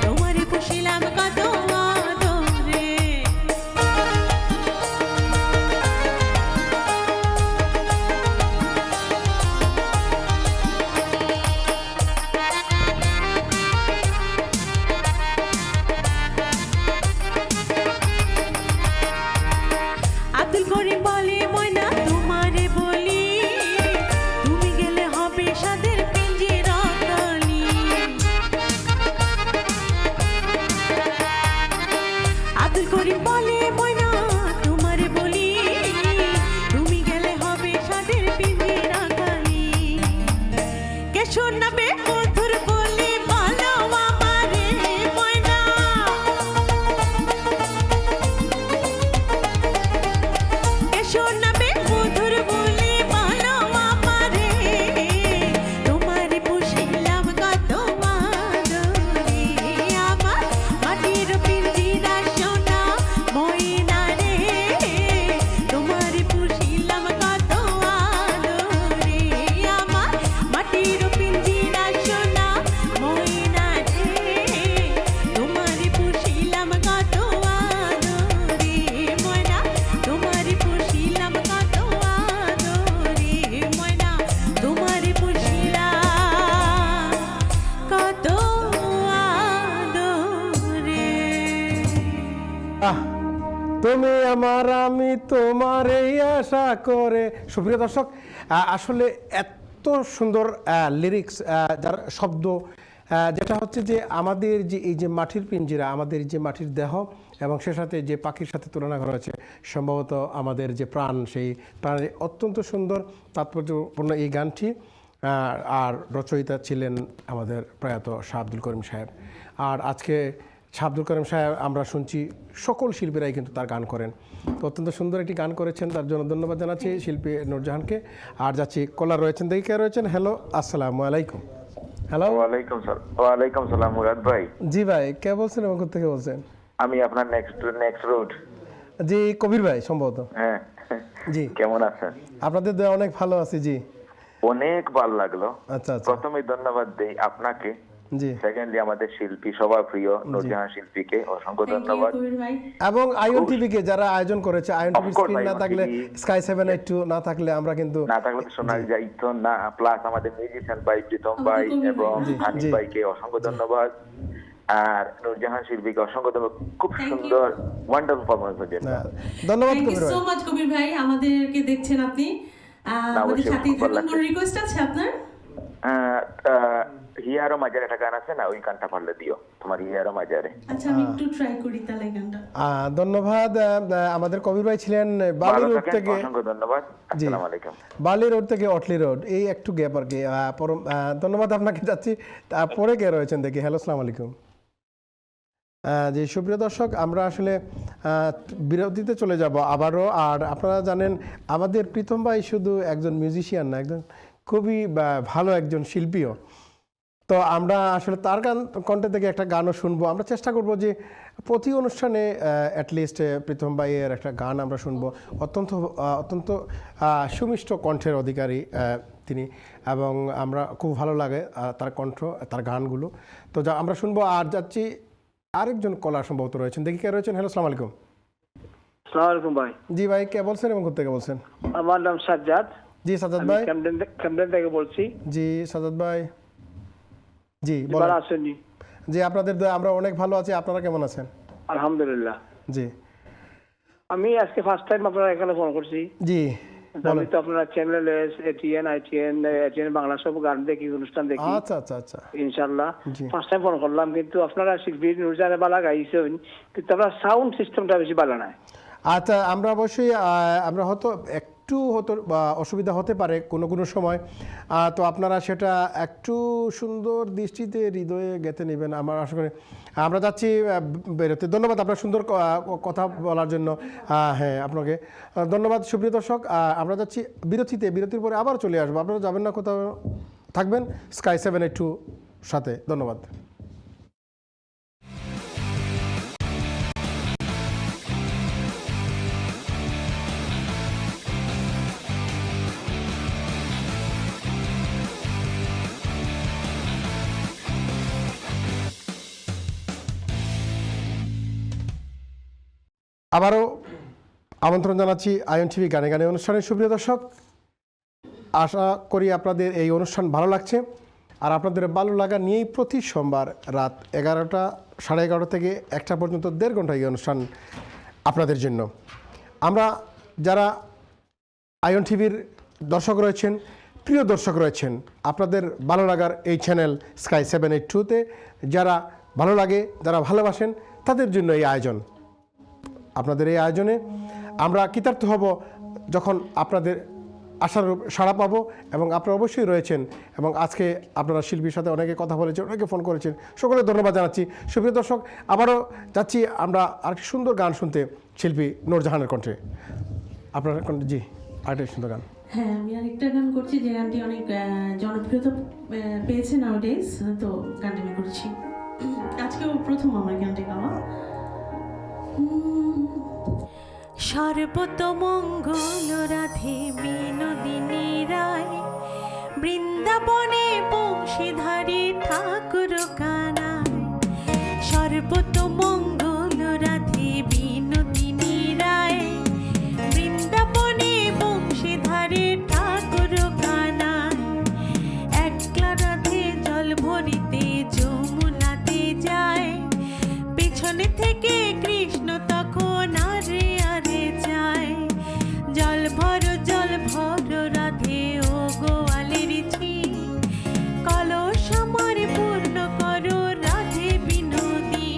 তোমারে পুষিলাম কত আদরে। আব্দুল করিম বলে ময়না তোমারে বলি, তুমি গেলে হবে সাদের পিঞ্জিরা খালি। আব্দুল করিম বলে ময়না তোমারে বলি, তুমি গেলে হবে সাদের পিঞ্জিরা খালি। কে শোনাবে মধুর বলে ভালো আমারে ময়না, কে শোনাবে মধুর বলে ভালো আমারে, তোমারে পুষিলাম কত আদরে। আমার মাটির পিঞ্জিরা সোনা ময়না রে, তোমারে পুষিলাম কত আদরে। আমার মাটির পিঞ্জিরা সোনা ময়না রে, তোমারে পুষিলাম কত আদরে। ময়না তোমারে পুষিলাম কত আদরে, ময়না তোমারে পুষিলাম কত আদরে। তুমি আমার আমি তোমার এই আশা করে। সুপ্রিয় দর্শক, আসলে এত সুন্দর লিরিক্স, যার শব্দ, যেটা হচ্ছে যে আমাদের যে এই যে মাটির পিঞ্জিরা, আমাদের যে মাটির দেহ এবং সে সাথে যে পাখির সাথে তুলনা করা হয়েছে, সম্ভবত আমাদের যে প্রাণ, সেই প্রাণের অত্যন্ত সুন্দর তাৎপর্যপূর্ণ এই গানটি। আর রচয়িতা ছিলেন আমাদের প্রয়াত শাহ আব্দুল করিম সাহেব। আর আজকে শাহ আব্দুল করিম সাহেব আমরা শুনছি সকল শিল্পীরাই কিন্তু তার গান করেন, তো অত্যন্ত সুন্দর একটি গান করেছেন, তার জন্য ধন্যবাদ জানাচ্ছি শিল্পী নূরজাহানকে। আর যাচ্ছি কলার রয়েছেন, দেখি কে রয়েছেন। হ্যালো, আসসালামু আলাইকুম। হ্যালো, ওয়ালাইকুম সালাম মুরাদ ভাই। জি ভাই, কে বলছেন এবং কোথা থেকে বলছেন? আমি আপনার নেক্সট রোড। জি, কবির ভাই সম্ভবত। হ্যাঁ জি, কেমন আছেন? আপনাদের দয়া অনেক ভালো আছি। জি, অনেক ভালো লাগলো। আচ্ছা আচ্ছা, প্রথমে ধন্যবাদ দেই আপনাকে, জি, সেকেন্ডলি আমাদের শিল্পী সবার প্রিয় নূরজাহান শিল্পীকে অসংখ্য Thank you, ধন্যবাদ। কবির ভাই। এবং আইএন টিভিকে যারা আয়োজন করেছে, in TV Of course, screen না ION থাকলে, TV স্কাই 782 না থাকলে আমরা কিন্তু না থাকলে তো শোনা যাইতো না। প্লাস আমাদের মিউজিশিয়ান ভাই প্রীতম ভাই এবং হানিফ জি। ভাইকে অসংখ্য ধন্যবাদ। আর নূরজাহান শিল্পীকে অসংখ্য ধন্যবাদ, খুব Thank you. সুন্দর ওয়ান্ডারফুল পারফরমেন্সের জন্য। ধন্যবাদ থ্যাংক ইউ কবির ভাই। সো মাচ কবির ভাই, আমাদেরকে দেখছেন আপনি, আমাদের অবশ্যই, সাথেই খুব ভালো থাকুন। কোনো লাগছে। রিকোয়েস্ট আছে আপনার? হিয়ারো মাজারে একটা গান আছে না, ওই গানটা পারলে দিও, তোমার হিয়ারো মাজারে। আচ্ছা, আমি একটু ট্রাই করি তাহলে গানটা। ধন্যবাদ। আমাদের কবির ভাই ছিলেন বালি ভালো রোড থাকেন, থেকে, অসংখ্য ধন্যবাদ। জি, আসসালামু আলাইকুম। বালি রোড থেকে অটলি রোড, এই একটু গ্যাপ আর কি। ধন্যবাদ আপনাকে যাচ্ছি। পরে কে রয়েছেন দেখি। হ্যালো, আসসালামু আলাইকুম। যে সুপ্রিয় দর্শক, আমরা আসলে বিরতিতে চলে যাব আবারও। আর আপনারা জানেন আমাদের প্রীতম ভাই শুধু একজন মিউজিশিয়ান না, একজন খুবই ভালো একজন শিল্পীও। তো আমরা আসলে তার কণ্ঠে থেকে একটা গানও শুনবো। আমরা চেষ্টা করব যে প্রতি অনুষ্ঠানে অ্যাটলিস্ট প্রীতম ভাইয়ের একটা গান আমরা শুনবো। অত্যন্ত সুমিষ্ট কণ্ঠের অধিকারী তিনি, এবং আমরা খুব ভালো লাগে তার কণ্ঠ, তার গানগুলো। তো যা আমরা শুনবো। আর যাচ্ছি আরেকজন কলার সম্ভবত রয়েছেন, দেখি কে রয়েছেন। হ্যালো, আসসালামু আলাইকুম। আসসালামু আলাইকুম ভাই। জি ভাই, কে বলছেন এবং কোথা থেকে বলছেন? আমার নাম সাজ্জাদ। জি সাজ্জাদ ভাই। ক্যাম্পডেন থেকে বলছি। জি সাজ্জাদ ভাই, জি ভালো বলেন। আছেননি? জি আপনাদের দয়া আমরা অনেক ভালো আছি, আপনারা কেমন আছেন? আলহামদুলিল্লাহ। জি আমি আজকে ফার্স্ট টাইম আপনার এখানে ফোন করছি। জি আমি তো আপনার চ্যানেলে এটিএন বাংলা সব গান দেখি, অনুষ্ঠান দেখি। আচ্ছা আচ্ছা আচ্ছা। ইনশাআল্লাহ জি। ফার্স্ট টাইম ফোন করলাম, কিন্তু আপনারা শিল্পী নুরজানে বালা গাইছেন, কিন্তু আপনার সাউন্ড সিস্টেমটা বেশি ভালো নাই। আচ্ছা, আমরা অবশ্যই আমরা হয়তো একটু অসুবিধা হতে পারে কোনো সময়, তো আপনারা সেটা একটু সুন্দর দৃষ্টিতে হৃদয়ে গেঁথে নেবেন আমার আশা করি। আমরা যাচ্ছি বেরোতে। ধন্যবাদ আপনার সুন্দর কথা বলার জন্য। হ্যাঁ, আপনাকে ধন্যবাদ। সুপ্রিয় দর্শক, আমরা যাচ্ছি বিরতির পরে আবার চলে আসবো। আপনারা যাবেন না কোথাও, থাকবেন স্কাই 782 সাথে। ধন্যবাদ। আবারও আমন্ত্রণ জানাচ্ছি আয়ন টিভি গানে গানে অনুষ্ঠানের। সুপ্রিয় দর্শক, আশা করি আপনাদের এই অনুষ্ঠান ভালো লাগছে। আর আপনাদের ভালো লাগা নিয়েই প্রতি সোমবার রাত 11টা, 11:30 থেকে 1টা পর্যন্ত 1.5 ঘন্টা এই অনুষ্ঠান আপনাদের জন্য। আমরা যারা আয়ন টিভির দর্শক রয়েছেন, প্রিয় দর্শক রয়েছেন, আপনাদের ভালো লাগার এই চ্যানেল স্কাই 782-তে যারা ভালো লাগে, যারা ভালোবাসেন, তাদের জন্য এই আয়োজন। আপনাদের এই আয়োজনে আমরা কৃতার্থ হব যখন আপনাদের আশার সাড়া পাবো, এবং আপনারা অবশ্যই রয়েছেন। এবং আজকে আপনারা শিল্পীর সাথে অনেকে কথা বলেছেন, অনেকে ফোন করেছেন, সকলে ধন্যবাদ জানাচ্ছি। সুপ্রিয় দর্শক, আবারও যাচ্ছি আমরা আরেকটি সুন্দর গান শুনতে শিল্পী নূরজাহানের কণ্ঠে। আপনার কণ্ঠে জি আরেকটি সুন্দর গান। হ্যাঁ, আমি আরেকটা গান করছি যে গানটি অনেক জনপ্রিয়তা পেয়েছে নাওডেজ, তো গানটি আমি করছি। আজকেও প্রথম আমার গানটি গাওয়া। সর্বতমঙ্গল রাধে বিনোদিনী রায়, বৃন্দাবনে বংশীধারী ঠাকুর কানায়। সর্বতমঙ্গল রাধে বিনোদিনী রায়, বৃন্দাবনে বংশীধারী ঠাকুর কানায়। একলা রাধে জল ভরিতে যমুনাতে যায়, পিছনে থেকে কৃষ্ণ তখন আরে আরে যায়। জল ভর রাধে ও গোয়ালের ঝি, কলস আমার পূর্ণ করো রাধে বিনোদী।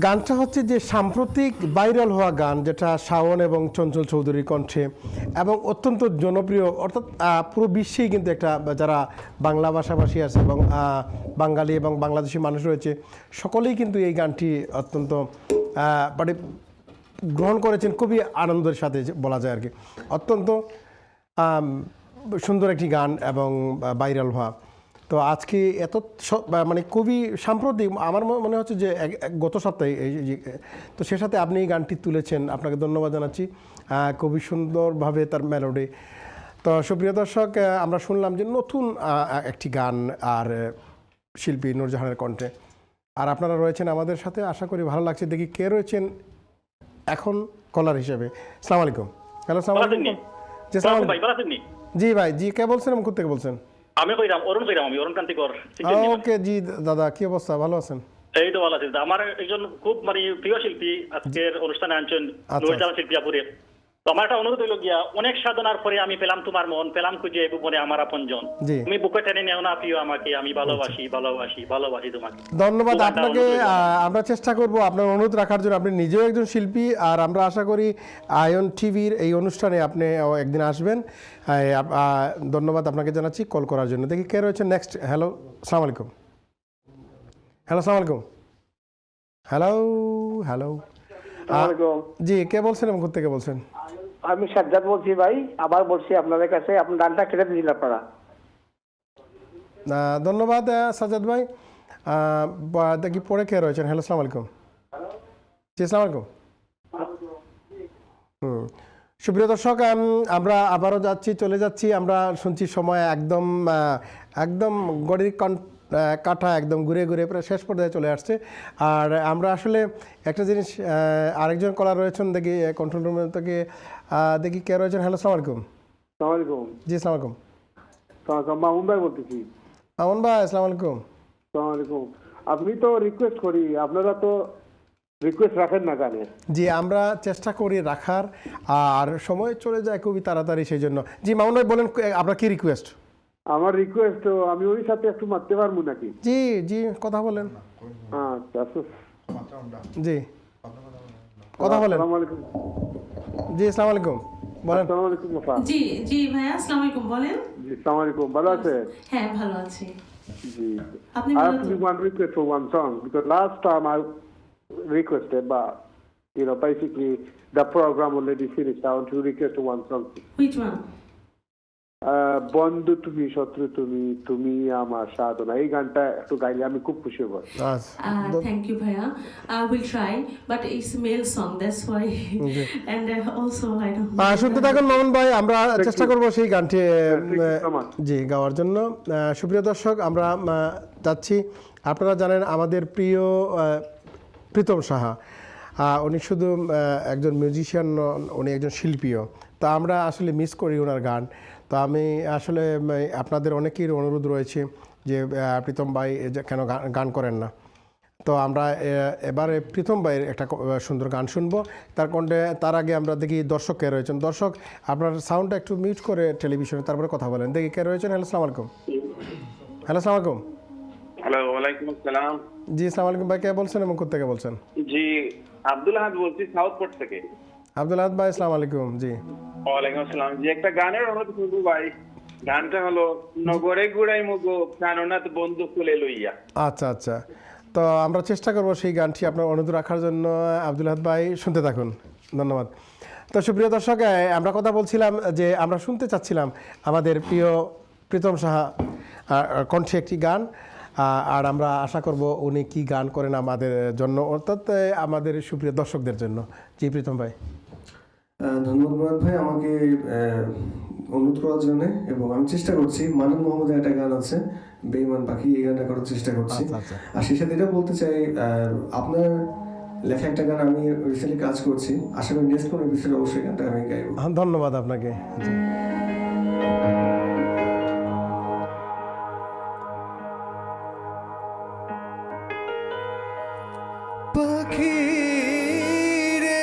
গানটা হচ্ছে যে সাম্প্রতিক ভাইরাল হওয়া গান, যেটা শাওন এবং চঞ্চল চৌধুরীর কণ্ঠে এবং অত্যন্ত জনপ্রিয়, অর্থাৎ পুরো বিশ্বেই কিন্তু একটা, যারা বাংলা ভাষাভাষী আছে এবং বাঙালি এবং বাংলাদেশি মানুষ রয়েছে, সকলেই কিন্তু এই গানটি অত্যন্ত মানে গ্রহণ করেছেন খুবই আনন্দের সাথে বলা যায় আর কি। অত্যন্ত সুন্দর একটি গান এবং ভাইরাল হওয়া। তো আজকে এত মানে খুবই সাম্প্রতিক, আমার মনে হচ্ছে যে গত সপ্তাহে তো সে সাথে আপনি এই গানটি তুলেছেন, আপনাকে ধন্যবাদ জানাচ্ছি। খুবই সুন্দরভাবে তার মেলোডি। তো সুপ্রিয় দর্শক, আমরা শুনলাম যে নতুন একটি গান আর শিল্পী নূরজাহানের কণ্ঠে, আর আপনারা রয়েছেন আমাদের সাথে, আশা করি ভালো লাগছে। দেখি কে রয়েছেন এখন কলার হিসেবে। আসসালামু আলাইকুম। হ্যালো, আসসালামু আলাইকুম। জি, আসসালামু আলাইকুম। জি ভাই, জি কে বলছেন এবং কোথা থেকে বলছেন? আমি অরুণ কান্তিকর। ওকে জি দাদা, কি অবস্থা, ভালো আছেন? এই তো ভালো আছি। আমার একজন খুব মানে প্রিয় শিল্পী আজকের অনুষ্ঠানে আনছেন, নূরজাহান শিল্পী আপুরে। তো আমার একটা অনুরোধ হইল গিয়া, অনেক সাধনার পরে আমি পেলাম তোমার মন, পেলাম খুঁজে মনে আমার আপনজন। তুমি বুকে টেনে নেও না প্রিয় আমাকে, আমি ভালোবাসি ভালোবাসি ভালোবাসি তোমাকে। ধন্যবাদ আপনাকে। আমরা চেষ্টা করব আপনার অনুরোধ রাখার জন্য। আপনি নিজেও একজন শিল্পী, আর আমরা আশা করি আয়ন টিভির এই অনুষ্ঠানে আপনি একদিন আসবেন। ধন্যবাদ আপনাকে জানাচ্ছি কল করার জন্য। দেখি কে রয়েছে নেক্সট। হ্যালো, আসসালামু আলাইকুম। হ্যালো, আসসালামু আলাইকুম। হ্যালো হ্যালো, জি কে বলছেন এবং কোথা থেকে বলছেন? আমি সাজ্জাদ বলছি ভাই, আবার বলছি আপনাদের কাছে, আপনার গানটা কেটে দিয়েছিলেন আপনারা। ধন্যবাদ সাজ্জাদ ভাই। দেখি পরে কে রয়েছেন। হ্যালো, আসসালামু আলাইকুম। জি, আসসালামু আলাইকুম। সুপ্রিয় দর্শক, আমরা আবারও চলে যাচ্ছি। আমরা শুনছি সময় একদম একদম গড়ির কাঠা একদম ঘুরে ঘুরে প্রায় শেষ পর্যায়ে চলে আসছে। আর আমরা আসলে একটা জিনিস, আরেকজন কলার রয়েছেন, দেখি কন্ট্রোল রুম থেকে, দেখি কে রয়েছেন। হ্যালো, আসসালামু আলাইকুম। আসসালামু আলাইকুম। জি, আসসালামু আলাইকুম। মামুন ভাই বলতেছি। মামুন ভাই, আসসালামু আলাইকুম। আসসালামু আলাইকুম। আপনি তো রিকোয়েস্ট করি, আপনারা তো রিকোয়েস্ট রাখেন না গানে। জি, আমরা চেষ্টা করি রাখার, আর সময় চলে যায় খুবই তাড়াতাড়ি, সেই জন্য। জি মামুন ভাই বলেন, আপনার কি রিকোয়েস্ট? আমার রিকোয়েস্ট, আমি ওই সাথে একটু মারতে পারবো নাকি? জি জি, কথা বলেন। জি, কথা বলেন। জি, আসসালামু আলাইকুম, বলেন। জি জি ভাইয়া, আসসালামু আলাইকুম, বলেন। জি, আসসালামু আলাইকুম, ভালো আছে? হ্যাঁ, ভালো আছি। জি, আপনি I have to do one request for one song, because last time I requested, but basically the program already finished. I want to request one song. Which one? বন্ধু তুমি, শত্রু তুমি, তুমি আমার সাধনা, এই গানটা একটু গাইলে আমি খুব খুশি হব। Thank you ভাইয়া, I will try, but it's a male song, that's why. And also I don't শুনতে থাকুন মামুন ভাই, আমরা চেষ্টা করব সেই গানটি জি গাওয়ার জন্য। সুপ্রিয় দর্শক, আমরা যাচ্ছি। আপনারা জানেন আমাদের প্রিয় প্রীতম সাহা, উনি শুধু একজন মিউজিশিয়ান নন, উনি একজন শিল্পীও। তো আমরা আসলে মিস করি ওনার গান। তো আমি আসলে আপনাদের অনেকের অনুরোধ রয়েছে যে প্রীতম ভাই কেন গান করেন না। তো আমরা এবারে প্রীতম ভাইয়ের একটা সুন্দর গান শুনবো। তার আগে আমরা দেখি দর্শক কে রয়েছেন। দর্শক, আপনার সাউন্ডটা একটু মিউট করে টেলিভিশনে, তারপরে কথা বলেন। দেখি কে রয়েছেন। হ্যালো, আসসালামু আলাইকুম। হ্যালো, আসসালামু আলাইকুম। হ্যালো, ওয়ালাইকুম আসসালাম। জি, আসসালামু আলাইকুম ভাই, কে বলছেন এবং কোথা থেকে বলছেন? জি, আব্দুল আহাদ বলছি, সাউথপোর্ট থেকে। আব্দুল আহাদ ভাই, আসসালামু আলাইকুম। জি, ওয়ালাইকুম আসসালাম। জি, একটা গানের অনুরোধ করবো ভাই। গানটা হলো নগরে গুড়াই মুগো কাননাথ বন্ধু কুলে লইয়া। আচ্ছা আচ্ছা, তো আমরা চেষ্টা করব সেই গানটি আপনার অনুরোধ রাখার জন্য। আব্দুল আহাদ ভাই, শুনতে থাকুন। ধন্যবাদ। তো সুপ্রিয় দর্শক, আমরা কথা বলছিলাম যে আমরা শুনতে চাচ্ছিলাম আমাদের প্রিয় প্রীতম সাহা কণ্ঠে একটি গান, আর আমরা আশা করব উনি কি গান করেন আমাদের জন্য, অর্থাৎ আমাদের সুপ্রিয় দর্শকদের জন্য। জি প্রীতম ভাই। ধন্যবাদ মুরাদ ভাই আমাকে অনুরোধ করার জন্য, এবং আমি চেষ্টা করছি। মানব মোহাম্মদের একটা গান আছে বেঈমান পাখি, এই গানটা করার চেষ্টা করছি। আর সেই সাথে এটা বলতে চাই, আপনার লেখা একটা গান আমি রিসেন্টলি কাজ করছি, আশা করি নেক্সট কোনো এপিসোডে অবশ্যই গানটা আমি গাইব। ধন্যবাদ আপনাকে। পাখি রে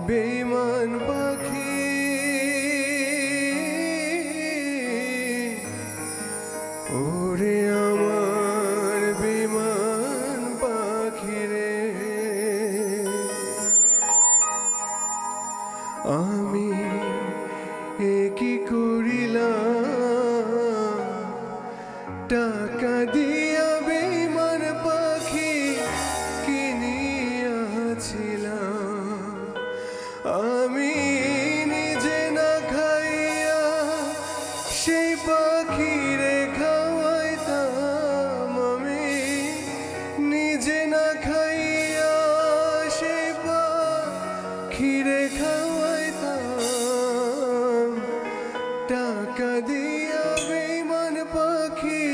বেঈমান পাখি, ওরে আমার করিলাম টাকা দিয়া বেঈমান পাখি কিনিয়াছিলাম আমি নিজে না খাইয়া সেই পাখিরে খাওয়াইতাম আমি নিজে না খাইয়া সেই পাখিরে খাওয়াইতাম টাকা দিয়া বেঈমান পাখি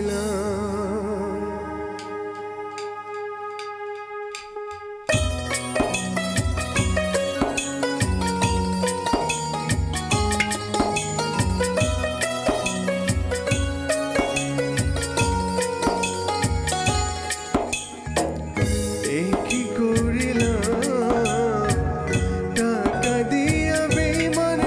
কিনিয়াছিলাম এই কি করিলাম টাকা দিয়া বেঈমান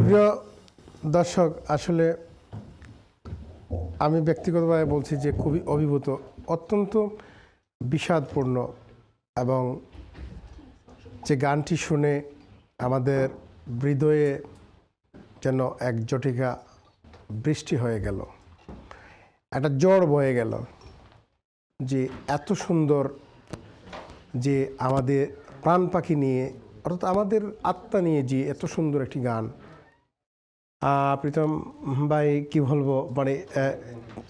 সুপ্রিয় দর্শক, আসলে আমি ব্যক্তিগতভাবে বলছি যে খুবই অভিভূত, অত্যন্ত বিষাদপূর্ণ, এবং যে গানটি শুনে আমাদের হৃদয়ে যেন এক জটিকা বৃষ্টি হয়ে গেল, একটা জ্বর বয়ে গেল, যে এত সুন্দর, যে আমাদের প্রাণ পাখি নিয়ে, অর্থাৎ আমাদের আত্মা নিয়ে যে এত সুন্দর একটি গান। প্রীতম ভাই, কি বলবো, মানে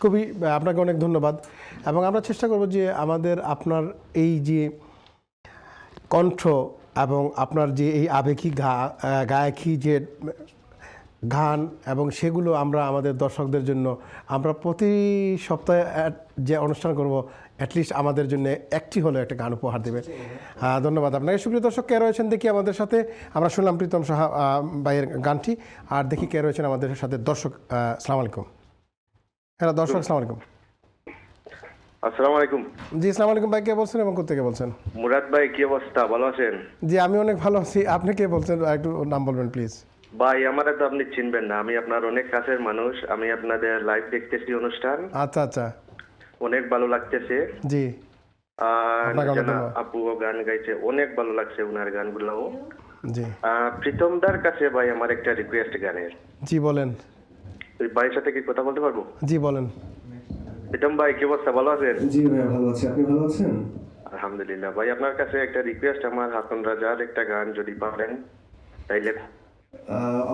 খুবই আপনাকে অনেক ধন্যবাদ। এবং আমরা চেষ্টা করব যে আমাদের আপনার এই যে কণ্ঠ এবং আপনার যে এই আবেগী গায়কী যে গান, এবং সেগুলো আমরা আমাদের দর্শকদের জন্য আমরা প্রতি সপ্তাহে যে অনুষ্ঠান করব, অ্যাটলিস্ট আমাদের জন্য একটি হলো একটা গান উপহার দেবে। ধন্যবাদ আপনাকে। সুপ্রিয় দর্শক, কে রয়েছেন দেখি আমাদের সাথে। আমরা শুনলাম প্রীতম সাহা ভাইয়ের গানটি, আর দেখি কে রয়েছেন আমাদের সাথে দর্শক। আসসালামু আলাইকুম। হ্যালো দর্শক, আসসালামু আলাইকুম। আসসালামু আলাইকুম। জি, আসসালামু আলাইকুম ভাই, কে বলছেন এবং কোথা থেকে বলছেন? মুরাদ ভাই, কি অবস্থা, ভালো আছেন? জি, আমি অনেক ভালো আছি। আপনি কে বলছেন, একটু নাম বলবেন প্লিজ? ভাই, আমারে তো আপনি চিনবেন না, আমি আপনার অনেক কাছের মানুষ। আমি আপনাদের লাইভ দেখতেছি অনুষ্ঠান, আচ্ছা আচ্ছা, অনেক ভালো লাগতেছে। জি, আর আপু গান গাইছে, অনেক ভালো লাগছে ওনার গানগুলোও। জি, প্রীতমদার কাছে ভাই আমার একটা রিকোয়েস্ট গানের। জি বলেন। ওই ভাইয়ের সাথে কি কথা বলতে পারবো? জি বলেন। প্রীতম ভাই, কি অবস্থা, ভালো আছেন? জি ভাই, ভালো আছি। আপনি ভালো আছেন? আলহামদুলিল্লাহ। ভাই, আপনার কাছে একটা রিকোয়েস্ট, আমার হাসান রাজার একটা গান যদি পারেন তাইলে।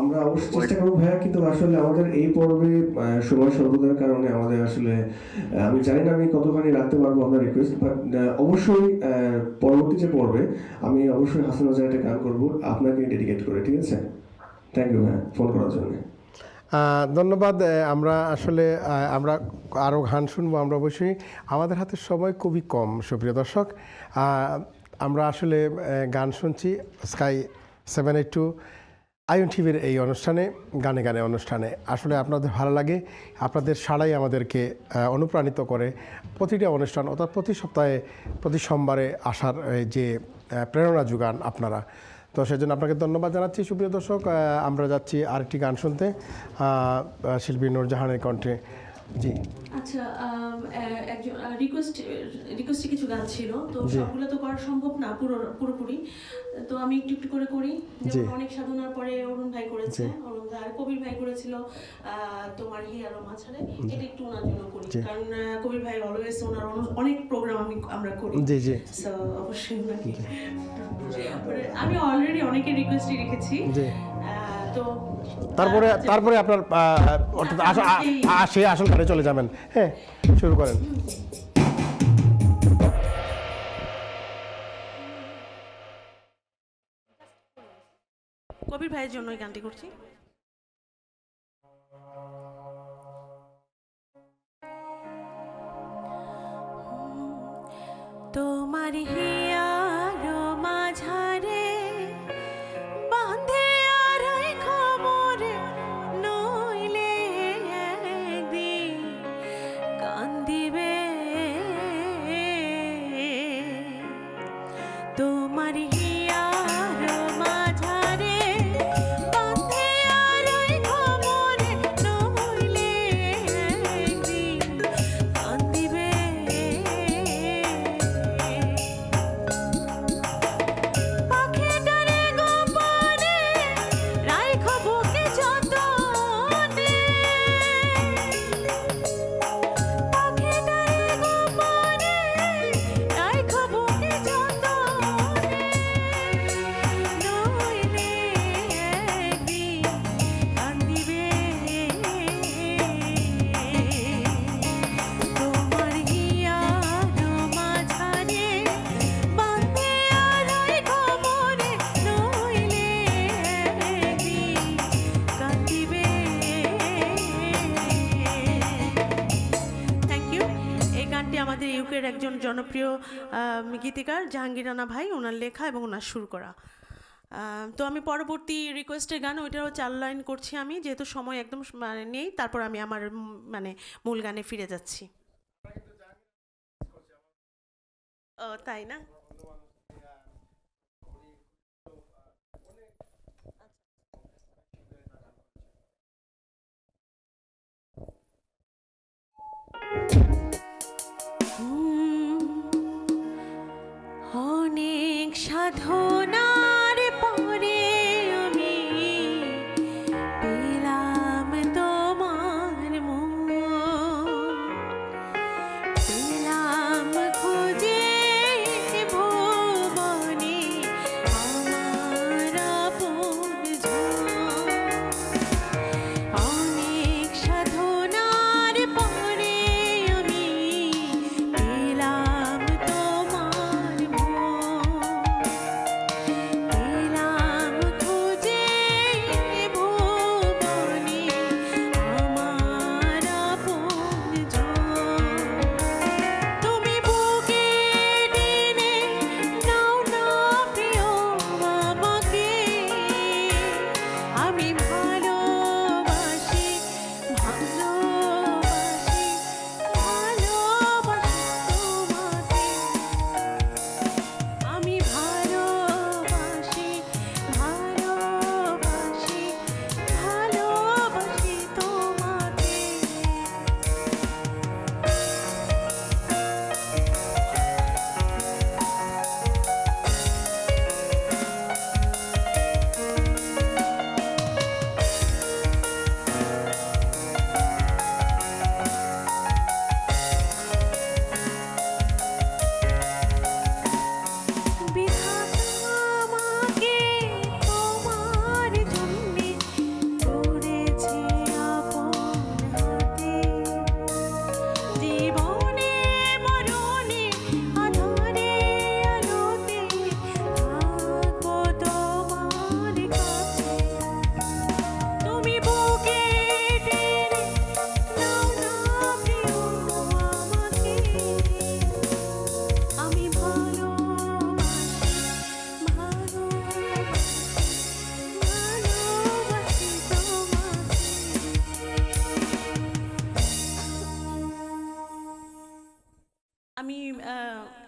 আমরা অবশ্যই চেষ্টা করবো ভাইয়া, কিন্তু আসলে আমাদের এই পর্বে সময় স্বল্পতার কারণে আমাদের আসলে আমি জানি না আমি কতখানি রাখতে পারবো আপনার রিকোয়েস্ট, বাট অবশ্যই পরবর্তী যে পর্বে আমি অবশ্যই হাসান রাজার একটা গান করবো আপনাকে ডেডিকেট করে। ঠিক আছে? থ্যাংক ইউ ভাইয়া ফোন করার জন্য। ধন্যবাদ। আমরা আসলে আমরা আরও গান শুনবো, আমরা অবশ্যই। আমাদের হাতে সময় খুবই কম সুপ্রিয় দর্শক। আমরা আসলে গান শুনছি স্কাই 782 আইএন টিভির এই অনুষ্ঠানে, গানে গানে অনুষ্ঠানে। আসলে আপনাদের ভালো লাগে, আপনাদের সাড়াই আমাদেরকে অনুপ্রাণিত করে প্রতিটা অনুষ্ঠান, অর্থাৎ প্রতি সপ্তাহে প্রতি সোমবারে আসার যে প্রেরণা যোগান আপনারা। তো সেজন্য আপনাকে ধন্যবাদ জানাচ্ছি সুপ্রিয় দর্শক। আমরা যাচ্ছি আরেকটি গান শুনতে, শিল্পী নূরজাহানের কণ্ঠে। জি আচ্ছা, একজন রিকোয়েস্টে কিছু গান ছিল, তো সবগুলো তো করা সম্ভব না পুরোপুরি, তো আমি একটু একটু করে করি। যেমন অনেক সাধনার পরে অরুণ ভাই করেছে, অরুণ ভাই আর কবির ভাই করেছিল তোমার হিয়ারো মাঝারে, এটা একটু ওনার জন্য করি, কারণ কবির ভাই অলওয়েজ ওনার অনেক প্রোগ্রাম আমরা করি। জি জি, সো অবশ্যই ওনাকে আমি অলরেডি অনেকের রিকোয়েস্টই রেখেছি। তো তারপরে আপনার আসল গানে চলে যাবেন। হ্যাঁ, শুরু করেন। কবির ভাইয়ের জন্য এই গানটি করছি। তোমার হিয়ারো মাঝারে বাঁধে আড়াই খবরে, নইলে একদিন কান্দিবে। তোমার হিয়ারো মাঝারে বাঁধে আড়াই খবরে, নইলে একদিন কান্দিবে। পাখিটারে গোপনে রাইখো বুকে যতনে, পাখিটারে গোপনে রাইখো বুকে যতনে, নইলে একদিন কান্দিবে। তোমার হিয়ারো মাঝারে বাঁধে আড়াই খবরে, নইলে একদিন কান্দিবে। Thank you. এই গানটি আমাদের ইউকের একজন জনপ্রিয় গীতিকার জাহাঙ্গীর রানা ভাই, ওনার লেখা এবং ওনার সুর করা। তো আমি পরবর্তী রিকোয়েস্টের গান ওইটারও 4 লাইন করছি আমি, যেহেতু সময় একদম নেই। তারপর আমি আমার মূল গানে ফিরে যাচ্ছি। ও তাই না? আমি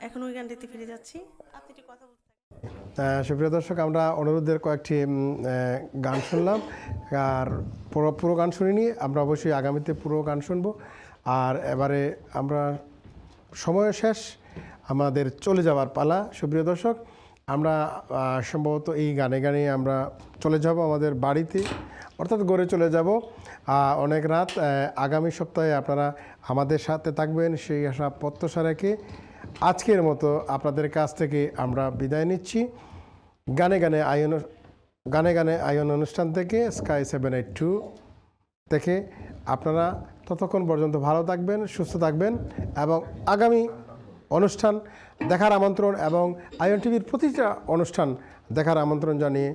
এখন ওই গানটিতে ফিরে যাচ্ছি, আপনি একটু কথা বলতে সুপ্রিয় দর্শক, আমরা অনুরোধের কয়েকটি গান শুনলাম, আর পুরো গান শুনিনি। আমরা অবশ্যই আগামীতে পুরো গান শুনবো। আর এবারে আমরা সময় শেষ, আমাদের চলে যাওয়ার পালা। সুপ্রিয় দর্শক, আমরা সম্ভবত এই গানে গানে আমরা চলে যাব আমাদের বাড়িতে, অর্থাৎ গড়ে চলে যাব। অনেক রাত, আগামী সপ্তাহে আপনারা আমাদের সাথে থাকবেন সেই আশা প্রত্যাশা রেখে আজকের মতো আপনাদের কাছ থেকে আমরা বিদায় নিচ্ছি। গানে গানে আয়ন অনুষ্ঠান থেকে স্কাই 782 থেকে আপনারা ততক্ষণ পর্যন্ত ভালো থাকবেন, সুস্থ থাকবেন এবং আগামী অনুষ্ঠান দেখার আমন্ত্রণ এবং আয়ন টিভির প্রতিটা অনুষ্ঠান দেখার আমন্ত্রণ জানিয়ে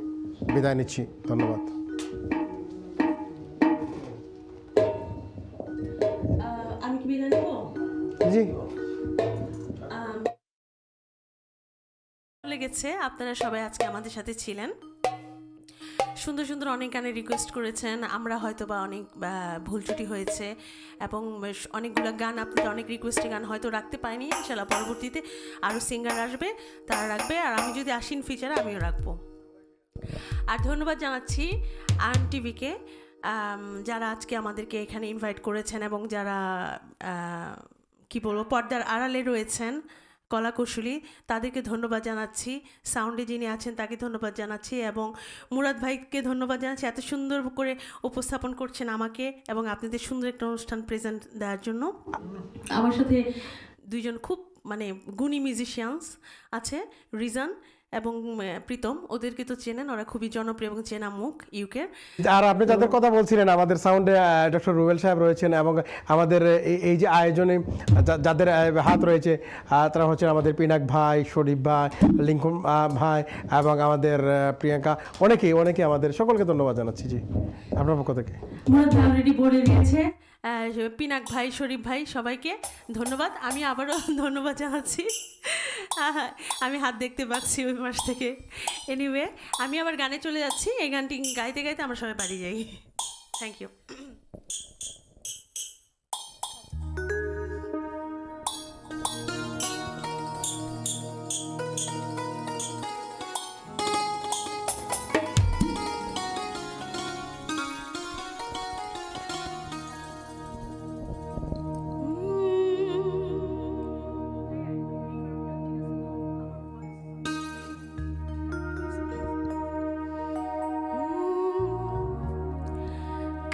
বিদায় নিচ্ছি। ধন্যবাদ। আমি কি বিদায় নেব? জি, লেগেছে আপনারা সবাই আজকে আমাদের সাথে ছিলেন, সুন্দর সুন্দর অনেক গানের রিকোয়েস্ট করেছেন। আমরা হয়তো বা অনেক ভুল ত্রুটি হয়েছে এবং অনেকগুলো গান আপনাদের অনেক রিকোয়েস্টের গান হয়তো রাখতে পারিনি। ইনশাআল্লাহ পরবর্তীতে আরও সিঙ্গার আসবে, তারা রাখবে, আর আমি যদি আসিন ফিচারে আমিও রাখবো। আর ধন্যবাদ জানাচ্ছি আয়ন টিভিকে, যারা আজকে আমাদেরকে এখানে ইনভাইট করেছেন এবং যারা কি বলবো পর্দার আড়ালে রয়েছেন কলাকুশলী, তাদেরকে ধন্যবাদ জানাচ্ছি। সাউন্ডে যিনি আছেন তাকে ধন্যবাদ জানাচ্ছি এবং মুরাদ ভাইকে ধন্যবাদ জানাচ্ছি, এত সুন্দর করে উপস্থাপন করছেন আমাকে এবং আপনাদের সুন্দর একটা অনুষ্ঠান প্রেজেন্ট দেওয়ার জন্য। আমার সাথে দুইজন খুব গুণী মিউজিশিয়ানস আছে, রিজান এবং প্রীতম, ওদেরকে তো চেনেন, ওরা খুবই জনপ্রিয় এবং চেনা মুখ ইউকের। আর আপনি যাদের কথা বলছিলেন, আমাদের সাউন্ডে ডক্টর রুবেল সাহেব রয়েছেন এবং আমাদের এই যে আয়োজনে যাদের হাত রয়েছে তারা হচ্ছেন আমাদের পিনাক ভাই, শরীফ ভাই, লিঙ্কন ভাই এবং আমাদের প্রিয়াঙ্কা, অনেকেই আমাদের সকলকে ধন্যবাদ জানাচ্ছি। জি, আপনার পক্ষ থেকে মুরাদ ভাই অলরেডি বলে দিয়েছে, পিনাক ভাই, শরীফ ভাই, সবাইকে ধন্যবাদ। আমি আবারও ধন্যবাদ জানাচ্ছি, আমি হাত দেখতে পাচ্ছি ওই মাস থেকে। এনিওয়ে, আমি আবার গানে চলে যাচ্ছি, এই গানটি গাইতে গাইতে আমরা সবাই বাড়ি যাই। Thank you.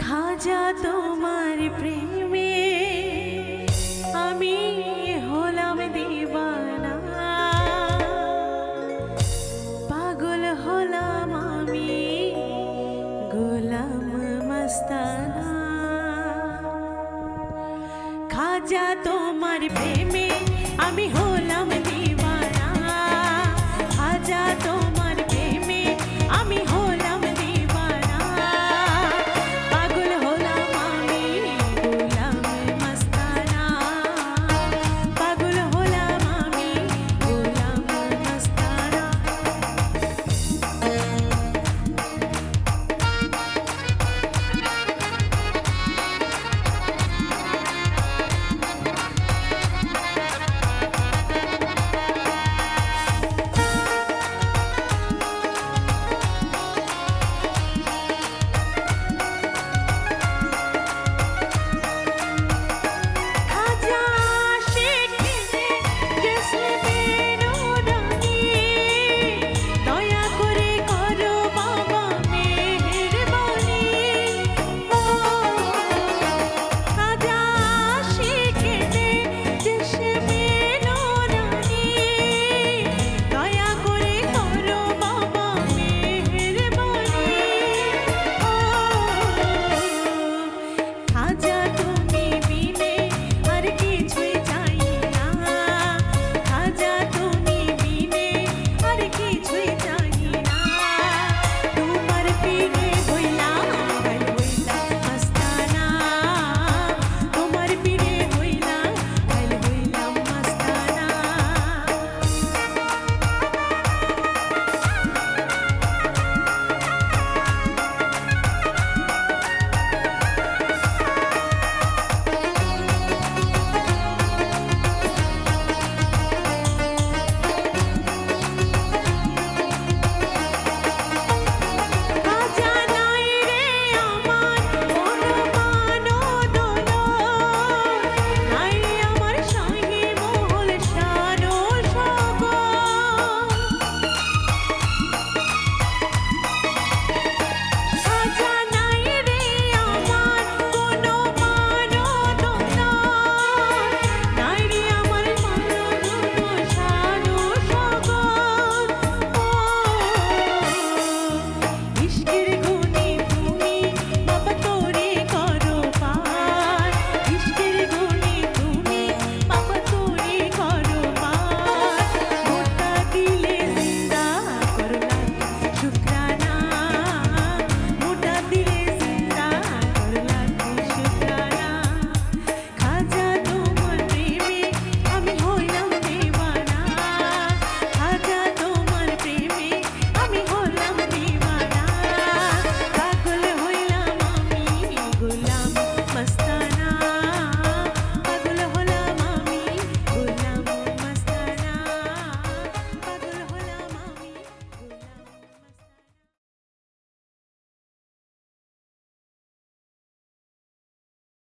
খাজা তোমার প্রেমে আমি হলাম দিবানা, পাগল হলাম আমি গোলাম মস্তানা। খাজা তোমার প্রেমে আমি হলাম